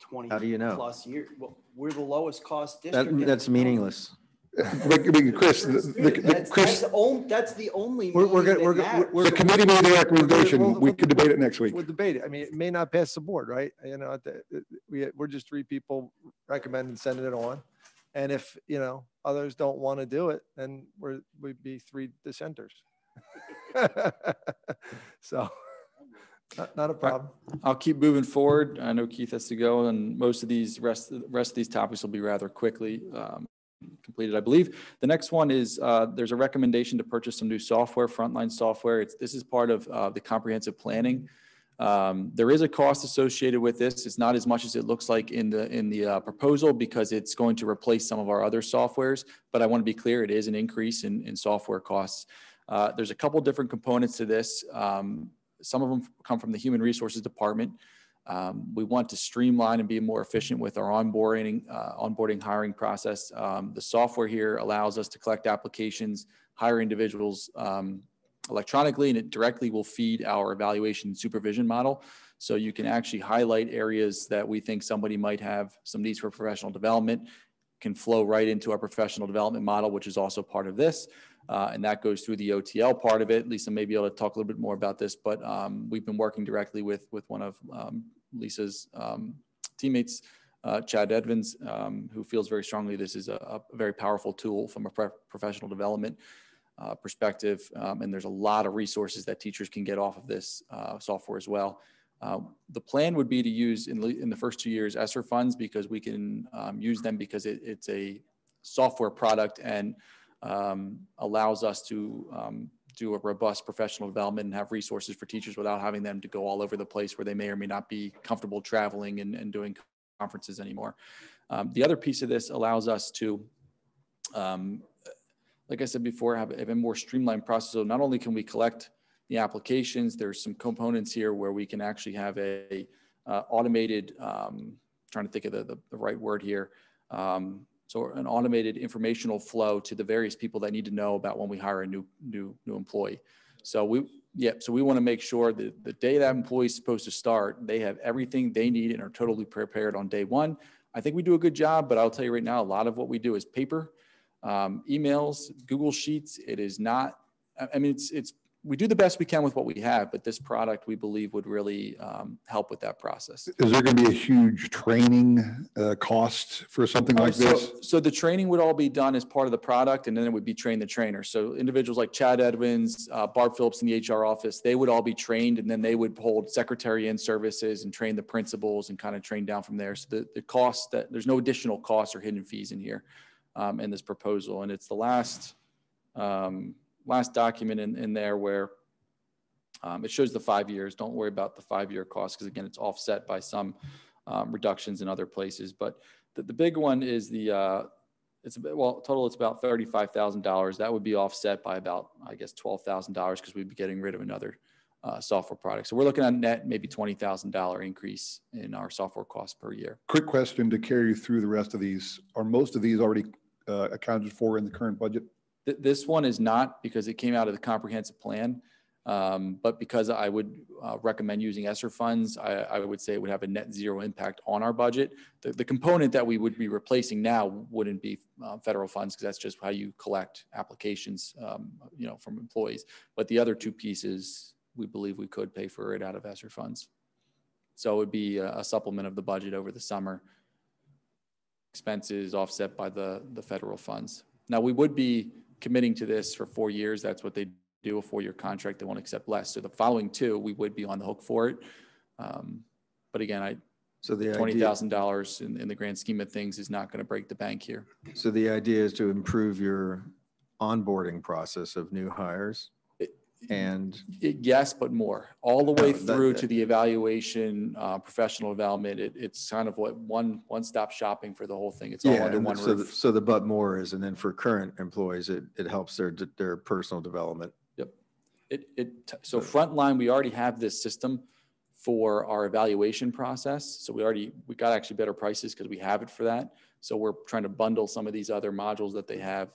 20 How do you know? plus years. Well, we're the lowest cost district. That's meaningless. Chris, that's the only. The committee made a recommendation. We could debate it next week. We'll debate it. I mean, it may not pass the board, right? We're just three people recommending sending it on, and if others don't want to do it, then we'd be three dissenters. So. Not a problem. I'll keep moving forward. I know Keith has to go, and most of these rest of these topics will be rather quickly completed, I believe. The next one is there's a recommendation to purchase some new software, frontline software. This is part of the comprehensive planning. There is a cost associated with this. It's not as much as it looks like in the proposal, because it's going to replace some of our other softwares. But I want to be clear, it is an increase in software costs. There's a couple different components to this. Some of them come from the Human Resources Department. We want to streamline and be more efficient with our onboarding hiring process. The software here allows us to collect applications, hire individuals electronically, and it directly will feed our evaluation and supervision model. So you can actually highlight areas that we think somebody might have some needs for professional development, can flow right into our professional development model, which is also part of this. And that goes through the OTL part of it. Lisa may be able to talk a little bit more about this, but we've been working directly with one of Lisa's teammates, Chad Edmonds, who feels very strongly this is a very powerful tool from a professional development perspective. And there's a lot of resources that teachers can get off of this software as well. The plan would be to use in the first 2 years ESSER funds, because we can use them because it's a software product and allows us to do a robust professional development and have resources for teachers without having them to go all over the place where they may or may not be comfortable traveling and doing conferences anymore. The other piece of this allows us to, like I said before, have a more streamlined process. So not only can we collect the applications, there's some components here where we can actually have a automated, trying to think of the right word here. So an automated informational flow to the various people that need to know about when we hire a new employee. So we want to make sure that the day that employee is supposed to start, they have everything they need and are totally prepared on day one. I think we do a good job, but I'll tell you right now, a lot of what we do is paper, emails, Google Sheets. It is not, I mean, we do the best we can with what we have, but this product we believe would really help with that process. Is there going to be a huge training cost for something like this? So the training would all be done as part of the product, and then it would be train the trainer. So individuals like Chad Edmonds, Barb Phillips in the HR office, they would all be trained, and then they would hold secretary in services and train the principals and kind of train down from there. So the cost, there's no additional costs or hidden fees in here in this proposal. And it's the last document in there where it shows the 5 years. Don't worry about the 5-year cost, because again, it's offset by some reductions in other places. But the big one is total it's about $35,000. That would be offset by about, I guess, $12,000, because we'd be getting rid of another software product. So we're looking at net maybe $20,000 increase in our software costs per year. Quick question to carry you through the rest of these. Are most of these already accounted for in the current budget? This one is not, because it came out of the comprehensive plan. But because I would recommend using ESSER funds, I would say it would have a net zero impact on our budget. The component that we would be replacing now wouldn't be federal funds, because that's just how you collect applications, from employees. But the other two pieces, we believe we could pay for it out of ESSER funds. So it would be a supplement of the budget over the summer. Expenses offset by the federal funds. Now we would be committing to this for 4 years. That's what they do, a 4-year contract. They won't accept less. So the following 2, we would be on the hook for it. But again, so the $20,000 in the grand scheme of things is not going to break the bank here. So the idea is to improve your onboarding process of new hires. Yes, but more, all the way through to the evaluation, professional development. It's kind of what one-stop shopping for the whole thing. It's all under one roof. So the but more is, and then for current employees, it helps their personal development. Yep. So frontline, we already have this system for our evaluation process. So we got actually better prices because we have it for that. So we're trying to bundle some of these other modules that they have.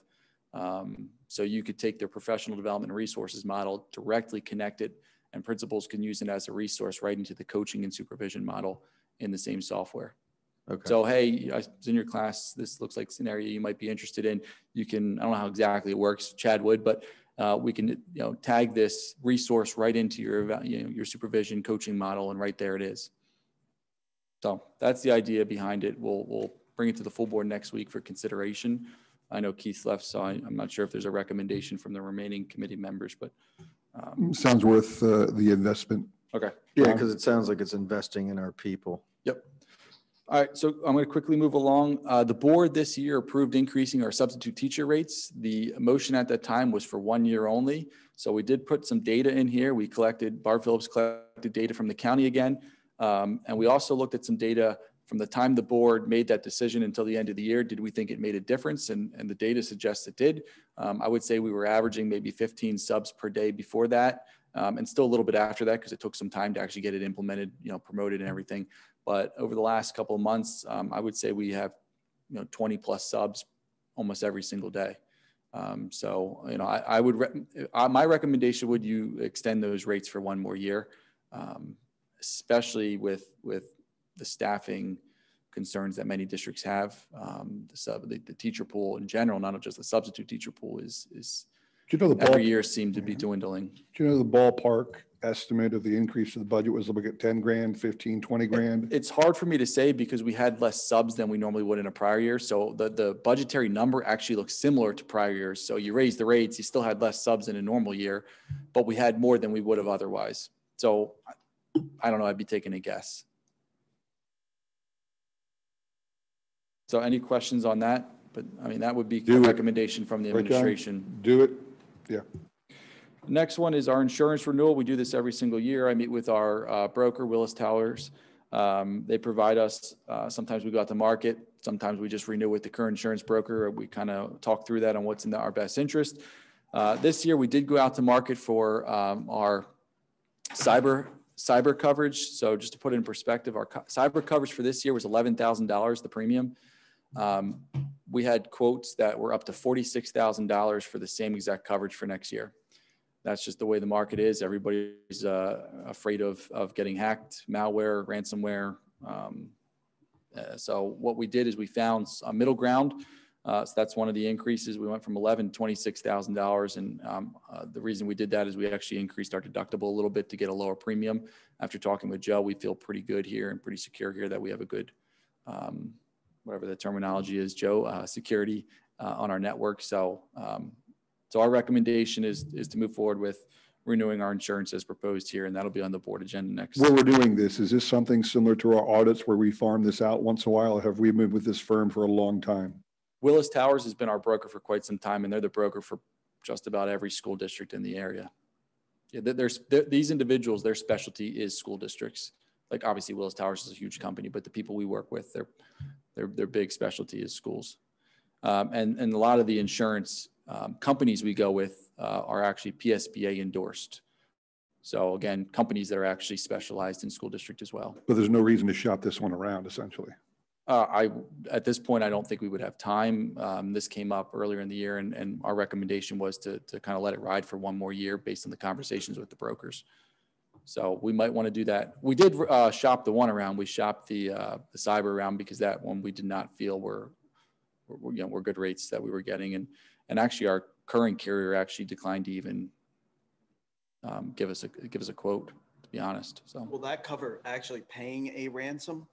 So you could take their professional development and resources model, directly connect it, and principals can use it as a resource right into the coaching and supervision model in the same software. Okay. So, hey, I was in your class. This looks like an area you might be interested in. You can, I don't know how exactly it works, Chad would, but we can, tag this resource right into your supervision coaching model, and right there it is. So that's the idea behind it. We'll bring it to the full board next week for consideration. I know Keith left, so I'm not sure if there's a recommendation from the remaining committee members, but. Sounds worth the investment. Okay. Yeah, because it sounds like it's investing in our people. Yep. All right, so I'm going to quickly move along. The board this year approved increasing our substitute teacher rates. The motion at that time was for 1 year only. So we did put some data in here. Barb Phillips collected data from the county again. And we also looked at some data from the time the board made that decision until the end of the year. Did we think it made a difference? And the data suggests it did. I would say we were averaging maybe 15 subs per day before that, and still a little bit after that, because it took some time to actually get it implemented, promoted and everything. But over the last couple of months, I would say we have 20 plus subs almost every single day. So I would my recommendation would you extend those rates for 1 more year, especially with the staffing concerns that many districts have. The teacher pool in general, not just the substitute teacher pool, is Do you know the every year seemed to be dwindling. Do you know the ballpark estimate of the increase of the budget was looking at 10 grand, 15, 20 grand? It's hard for me to say because we had less subs than we normally would in a prior year. So the budgetary number actually looks similar to prior years. So you raise the rates, you still had less subs in a normal year, but we had more than we would have otherwise. So I don't know, I'd be taking a guess. So any questions on that? But I mean, that would be a recommendation from the administration. Do it. Yeah. Next one is our insurance renewal. We do this every single year. I meet with our broker, Willis Towers. They provide us, sometimes we go out to market. Sometimes we just renew with the current insurance broker. We kind of talk through that on what's in our best interest. This year, we did go out to market for our cyber coverage. So just to put it in perspective, our cyber coverage for this year was $11,000, the premium. We had quotes that were up to $46,000 for the same exact coverage for next year. That's just the way the market is. Everybody's afraid of getting hacked, malware, ransomware. So what we did is we found a middle ground. So that's one of the increases. We went from $11,000 to $26,000. And the reason we did that is we actually increased our deductible a little bit to get a lower premium. After talking with Joe, we feel pretty good here and pretty secure here that we have a good, whatever the terminology is, Joe, security on our network. So, so our recommendation is to move forward with renewing our insurance as proposed here, and that'll be on the board agenda next. Where we're doing this, is this something similar to our audits where we farm this out once in a while? Or have we moved with this firm for a long time? Willis Towers has been our broker for quite some time, and they're the broker for just about every school district in the area. Yeah, these individuals, their specialty is school districts. Like obviously Willis Towers is a huge company, but the people we work with, their big specialty is schools. And a lot of the insurance companies we go with are actually PSBA endorsed. So again, companies that are actually specialized in school district as well. But there's no reason to shop this one around, essentially. At this point, I don't think we would have time. This came up earlier in the year, and our recommendation was to kind of let it ride for one more year based on the conversations with the brokers. So we might want to do that. We did shop the one around. We shopped the cyber around because that one we did not feel were good rates that we were getting, and actually our current carrier actually declined to even give us a quote, to be honest. So will that cover actually paying a ransom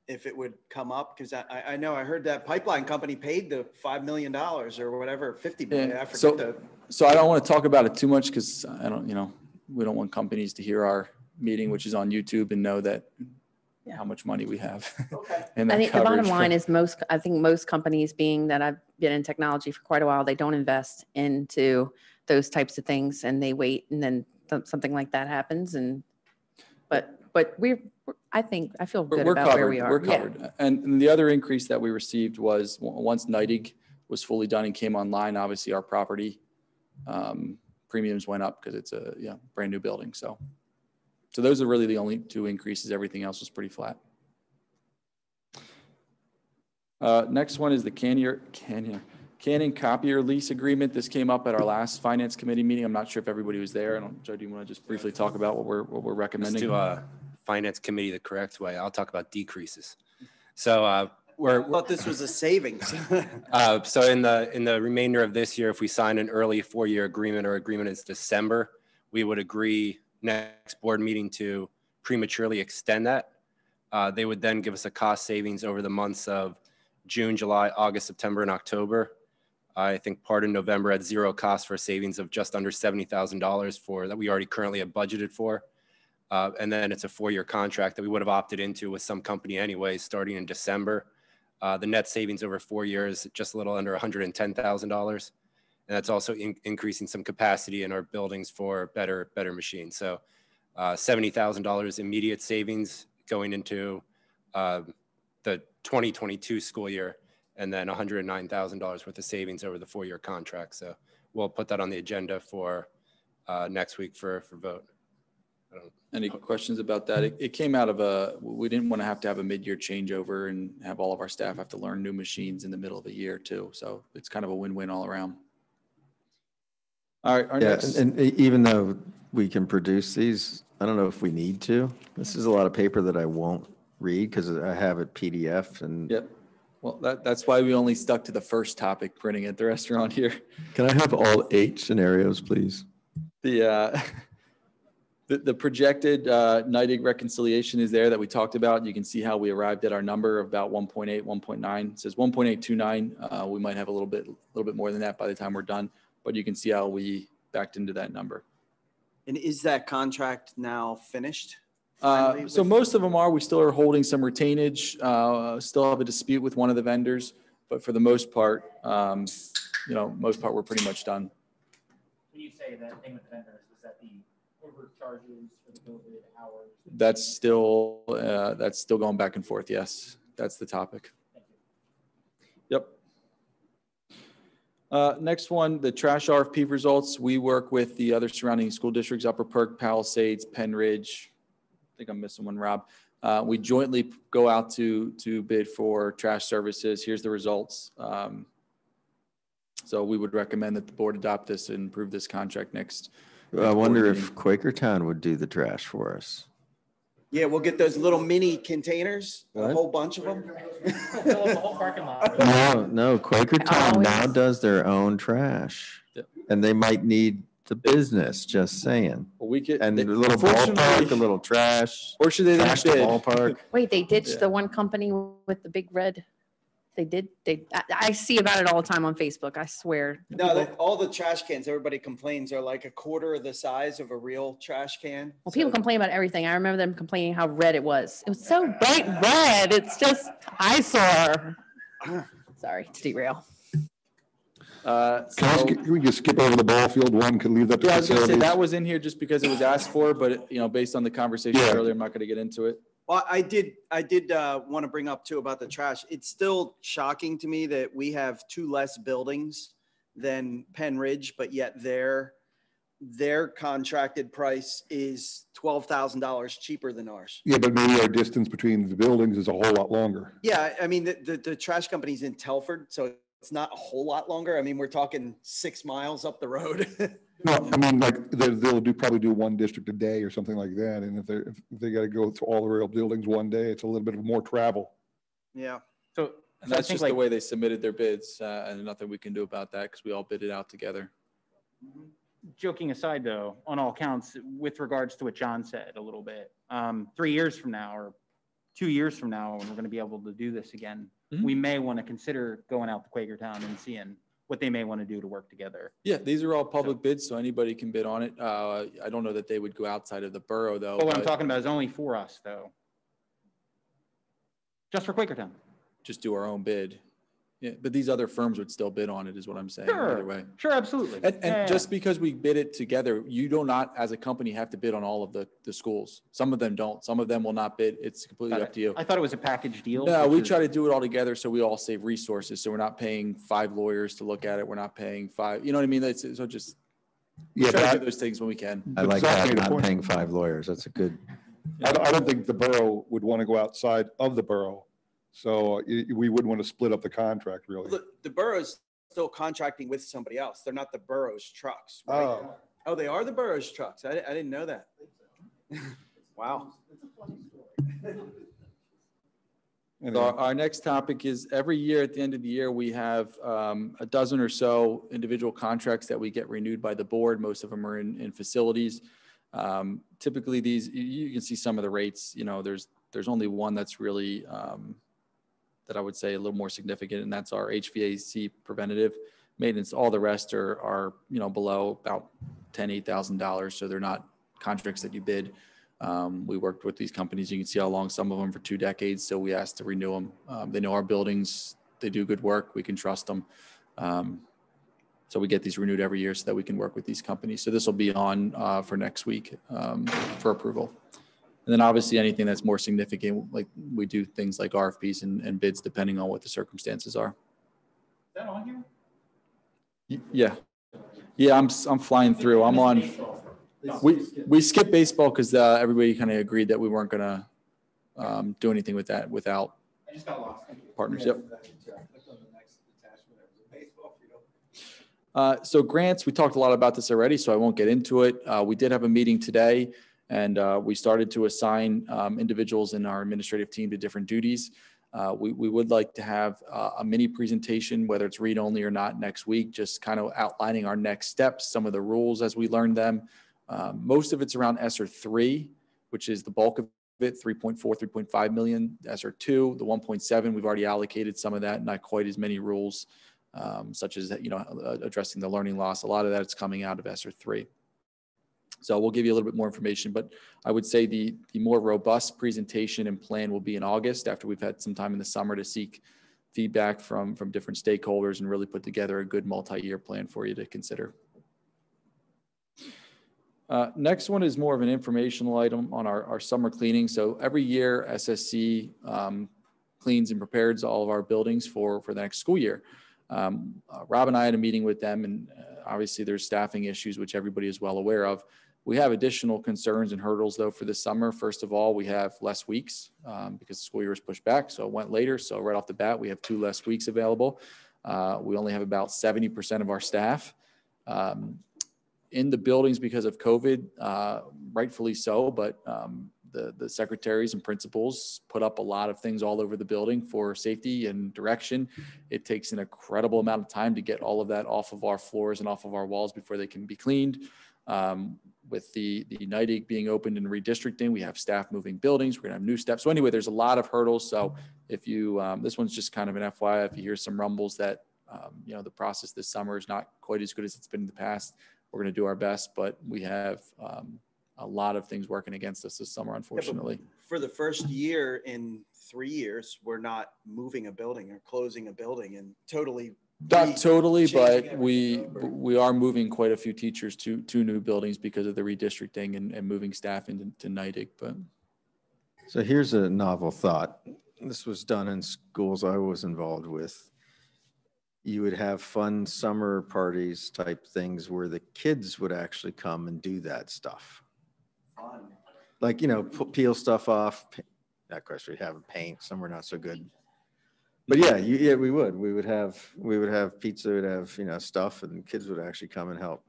if it would come up? Because I know I heard that pipeline company paid the $5 million or whatever, 50 million. I forget so I don't want to talk about it too much because I don't, we don't want companies to hear our meeting, which is on YouTube, and know that how much money we have. Okay. And I think the bottom line is I think most companies, being that I've been in technology for quite a while, they don't invest into those types of things, and they wait, and then something like that happens. But I feel good about covered. Where we are. We're covered. Yeah. And the other increase that we received was once NITIG was fully done and came online, obviously our property premiums went up because it's a brand new building. So those are really the only two increases. Everything else was pretty flat. Next one is the Canon copier lease agreement. This came up at our last finance committee meeting. I'm not sure if everybody was there. Joe, do you want to just briefly talk about what we're recommending? Let's do finance committee the correct way. I'll talk about decreases. So I thought this was a savings. So in the remainder of this year, if we sign an early 4-year agreement or agreement is December, we would agree next board meeting to prematurely extend that. They would then give us a cost savings over the months of June, July, August, September, and October. I think part of November had zero cost for a savings of just under $70,000 that we already currently have budgeted for. And then it's a 4-year contract that we would have opted into with some company anyway, starting in December. The net savings over 4 years, just a little under $110,000. And that's also increasing some capacity in our buildings for better machines. So $70,000 immediate savings going into the 2022 school year, and then $109,000 worth of savings over the 4-year contract. So we'll put that on the agenda for next week for vote. Any questions about that? It came out of we didn't want to have a mid-year changeover and have all of our staff have to learn new machines in the middle of the year too. So it's kind of a win-win all around. All right. And even though we can produce these, I don't know if we need to. This is a lot of paper that I won't read because I have it PDF and. Yep. Well, that's why we only stuck to the first topic, printing it. The rest are on here. Can I have all 8 scenarios, please? The projected NIDIG reconciliation is there that we talked about. You can see how we arrived at our number of about 1.8, 1.9. It says 1.829. We might have a little bit more than that by the time we're done, but you can see how we backed into that number. And is that contract now finished? So most of them are. We still are holding some retainage. Still have a dispute with one of the vendors, but for the most part, we're pretty much done. When you say that thing with the vendors, was that the overcharges for the COVID hours? That's still going back and forth. Yes, that's the topic. Thank you. Yep. Next one, the trash RFP results. We work with the other surrounding school districts, Upper Perk, Palisades, Penn Ridge. I think I'm missing one, Rob. We jointly go out to bid for trash services. Here's the results. So we would recommend that the board adopt this and approve this contract next. I wonder if Quakertown would do the trash for us. Yeah, we'll get those little mini containers, a whole bunch of them. Fill up the whole parking lot. No, Quakertown now does their own trash. Yep. And they might need the business, just saying. Well, we could, and a little ballpark, a little trash. Or should they trash the ballpark? Wait, they ditched the one company with the big red. They did. I see about it all the time on Facebook. I swear. No, all the trash cans, everybody complains, are like a quarter of the size of a real trash can. Well, people complain about everything. I remember them complaining how red it was. It was so bright red. It's just eyesore. Sorry to derail. Can we just skip over the ball field one? Can leave that to yeah, I was going to say facilities? that was in here just because it was asked for, but based on the conversation earlier, I'm not going to get into it. Well, I did want to bring up too about the trash. It's still shocking to me that we have 2 less buildings than Penn Ridge, but yet their contracted price is $12,000 cheaper than ours. Yeah, but maybe our distance between the buildings is a whole lot longer. Yeah, I mean, the trash company's in Telford, so it's not a whole lot longer. I mean, we're talking 6 miles up the road. No, I mean, like they'll probably do one district a day or something like that. And if they got to go to all the real buildings one day, it's a little bit of more travel. Yeah. So that's just the way they submitted their bids, and nothing we can do about that because we all bid it out together. Joking aside, though, on all counts, with regards to what John said a little bit, 3 years from now or 2 years from now, when we're going to be able to do this again, we may want to consider going out to Quakertown and seeing what they may want to do to work together. Yeah, these are all public bids, so anybody can bid on it. I don't know that they would go outside of the borough, though. But what I'm talking about is only for us, though. Just for Quakertown. Just do our own bid. Yeah, but these other firms would still bid on it, is what I'm saying. Sure, either way. Sure, absolutely. And just because we bid it together, you do not, as a company, have to bid on all of the schools. Some of them don't. Some of them will not bid. It's completely up to you. I thought it was a package deal. No, we try to do it all together so we all save resources. So we're not paying 5 lawyers to look at it. We're not paying 5. You know what I mean? So just try to do those things when we can. I like that, not paying 5 lawyers. That's a good. I don't think the borough would want to go outside of the borough. So we wouldn't want to split up the contract, really. Well, the borough's still contracting with somebody else. They're not the borough's trucks, right? Oh, they are the borough's trucks. I didn't know that. Wow. So our next topic is every year at the end of the year, we have a dozen or so individual contracts that we get renewed by the board. Most of them are in facilities. Typically these, you can see some of the rates, there's only one that's really, that I would say a little more significant, and that's our HVAC preventative maintenance. All the rest are below about $8,000. So they're not contracts that you bid. We worked with these companies. You can see how long, some of them for 2 decades. So we asked to renew them. They know our buildings. They do good work. We can trust them. So we get these renewed every year so that we can work with these companies. So this will be on for next week for approval. And then obviously anything that's more significant, like we do things like RFPs and bids depending on what the circumstances are. Is that on here? Yeah, I'm flying through. I'm on. We skipped baseball because everybody kind of agreed that we weren't going to do anything with that without partners. Yep. So grants, we talked a lot about this already, so I won't get into it. We did have a meeting today, And we started to assign individuals in our administrative team to different duties. We would like to have a mini presentation, whether it's read-only or not, next week, just kind of outlining our next steps, some of the rules as we learn them. Most of it's around ESSER 3, which is the bulk of it, 3.4, 3.5 million. ESSER 2, the 1.7, we've already allocated some of that, not quite as many rules, such as, addressing the learning loss. A lot of that is coming out of ESSER 3. So we'll give you a little bit more information, but I would say the more robust presentation and plan will be in August, after we've had some time in the summer to seek feedback from different stakeholders and really put together a good multi-year plan for you to consider. Next one is more of an informational item on our summer cleaning. So every year SSC cleans and prepares all of our buildings for the next school year. Rob and I had a meeting with them, and obviously there's staffing issues, which everybody is well aware of. We have additional concerns and hurdles though for this summer. First of all, we have less weeks because the school year was pushed back, so it went later. So right off the bat, we have 2 less weeks available. We only have about 70% of our staff in the buildings because of COVID, rightfully so, but the secretaries and principals put up a lot of things all over the building for safety and direction. It takes an incredible amount of time to get all of that off of our floors and off of our walls before they can be cleaned. With the NIDIG being opened and redistricting, we have staff moving buildings. We're gonna have new staff. So anyway, there's a lot of hurdles. So if you, this one's just kind of an FYI, if you hear some rumbles that, the process this summer is not quite as good as it's been in the past, we're gonna do our best, but we have a lot of things working against us this summer, unfortunately. Yeah, for the first year in 3 years, we're not moving a building or closing a building and totally. Not totally, but we are moving quite a few teachers to new buildings because of the redistricting and moving staff into NIDIG. But so here's a novel thought. This was done in schools I was involved with. You would have fun summer parties type things where the kids would actually come and do that stuff. Fun. Like, peel stuff off. Of course, we'd have paint. Some were not so good. But yeah, we would have pizza, we'd have, stuff, and kids would actually come and help.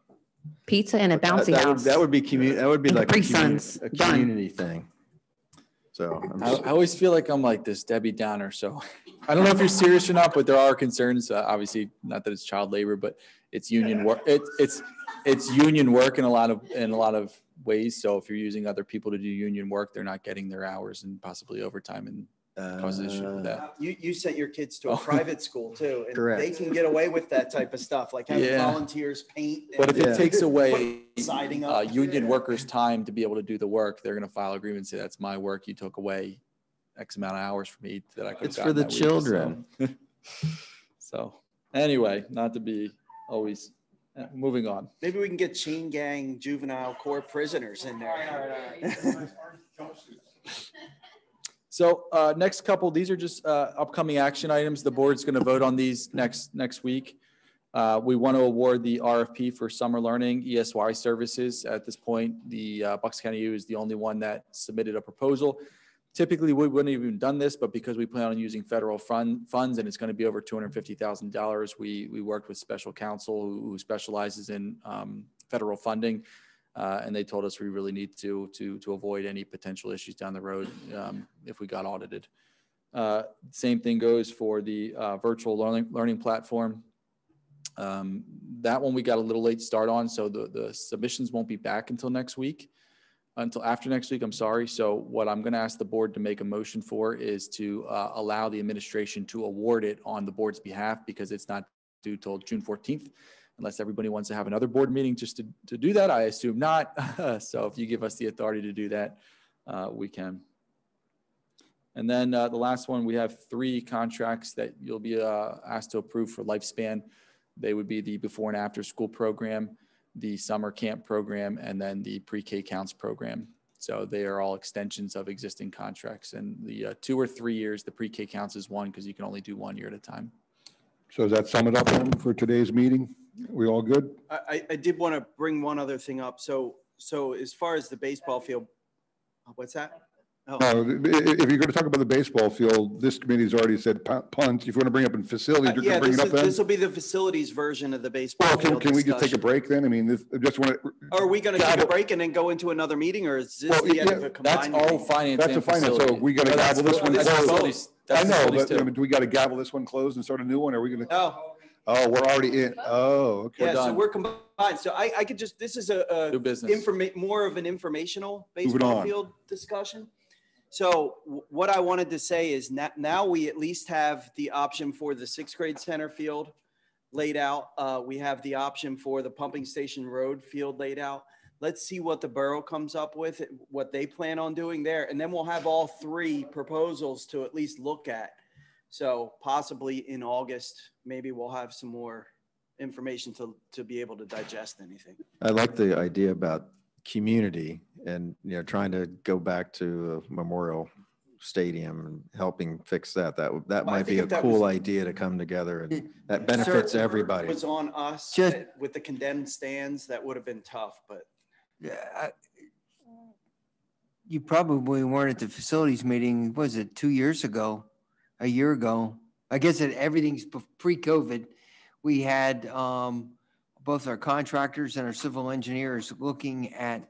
Pizza and a bouncy house. That would be like a community thing. So I always feel like I'm like this Debbie Downer. So I don't know if you're serious or not, but there are concerns. Obviously, not that it's child labor, but it's union work. It's union work in a lot of ways. So if you're using other people to do union work, they're not getting their hours and possibly overtime, and causes issues with that. You sent your kids to a private school too, and correct. They can get away with that type of stuff, like having volunteers paint. But if it takes away siding up, union workers' time to be able to do the work, they're going to file agreement and say, that's my work. You took away X amount of hours from me that I could have. It's for the children. So anyway, not to be always moving on. Maybe we can get chain gang juvenile court prisoners in there. So next couple, these are just upcoming action items. The board's going to vote on these next week. We want to award the RFP for summer learning ESY services. At this point, the Bucks County U is the only one that submitted a proposal. Typically, we wouldn't have even done this, but because we plan on using federal funds and it's going to be over $250,000, we worked with special counsel who specializes in federal funding. And they told us we really need to avoid any potential issues down the road if we got audited. Same thing goes for the virtual learning platform. That one we got a little late start on, so the submissions won't be back until after next week, I'm sorry. So what I'm going to ask the board to make a motion for is to allow the administration to award it on the board's behalf, because it's not due till June 14th. Unless everybody wants to have another board meeting just to do that. I assume not. So if you give us the authority to do that, we can. And then the last one, we have 3 contracts that you'll be asked to approve for lifespan. They would be the before and after school program, the summer camp program, and then the pre-K counts program. So they are all extensions of existing contracts. And the 2 or 3 years, the pre-K counts is 1 because you can only do 1 year at a time. So does that sum it up then for today's meeting? We all good? I did want to bring one other thing up. So as far as the baseball field, what's that? Oh. No, if you're going to talk about the baseball field, this committee's already said punt. If you want to bring up in facilities, you're Yeah, going to bring it up then? this will be the facilities version of the baseball Well, field can we just take a discussion. break then? I mean, just want to. Are we going to take a break and then go into another meeting, or is this Well, the end yeah, of a That's combined all meeting? finance That's a and finance, so facility. we got to No, that's- gavel this one that's closed. facilities- I that's know, facilities but too. do we got to gavel this one closed and start a new one? Are we going to? No. Oh, we're already in. Oh, okay. Yeah, so done. we're combined. So I could just, this is a New business. more of an informational Moving baseball on. field discussion. So what I wanted to say is now we at least have the option for the 6th grade center field laid out. We have the option for the pumping station road field laid out. Let's see what the borough comes up with, what they plan on doing there. And then we'll have all 3 proposals to at least look at. So possibly in August, maybe we'll have some more information to be able to digest anything. I like the idea about community and, trying to go back to Memorial Stadium and helping fix that. That might be a cool idea to come together and that benefits everybody. It was on us with the condemned stands. That would have been tough, but. Yeah, you probably weren't at the facilities meeting, was it 2 years ago, a year ago? I guess that everything's pre-COVID. We had both our contractors and our civil engineers looking at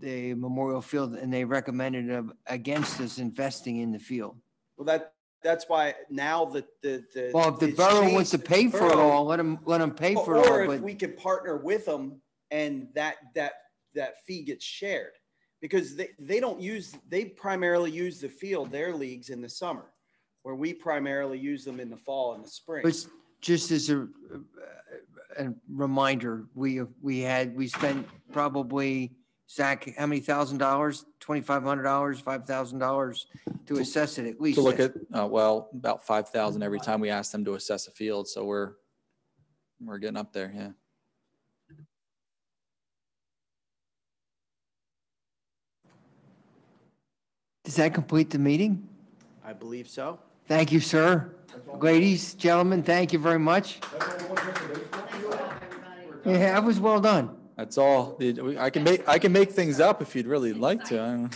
the Memorial Field, and they recommended against us investing in the field. Well, that's why now well, if the borough wants to pay for it all, let them pay for it all. Or if we could partner with them and that fee gets shared, because they primarily use the field, their leagues, in the summer, where we primarily use them in the fall and the spring. But just as a reminder, we spent probably, Zach, how many $1,000? $2,500, $5,000 to assess it at least. To look at, about 5,000 every time we ask them to assess a field. So we're getting up there. Yeah. Does that complete the meeting? I believe so. Thank you, sir. Ladies, gentlemen, thank you very much. Yeah, that was well done. That's all. I can make things up if you'd really like to. I don't know.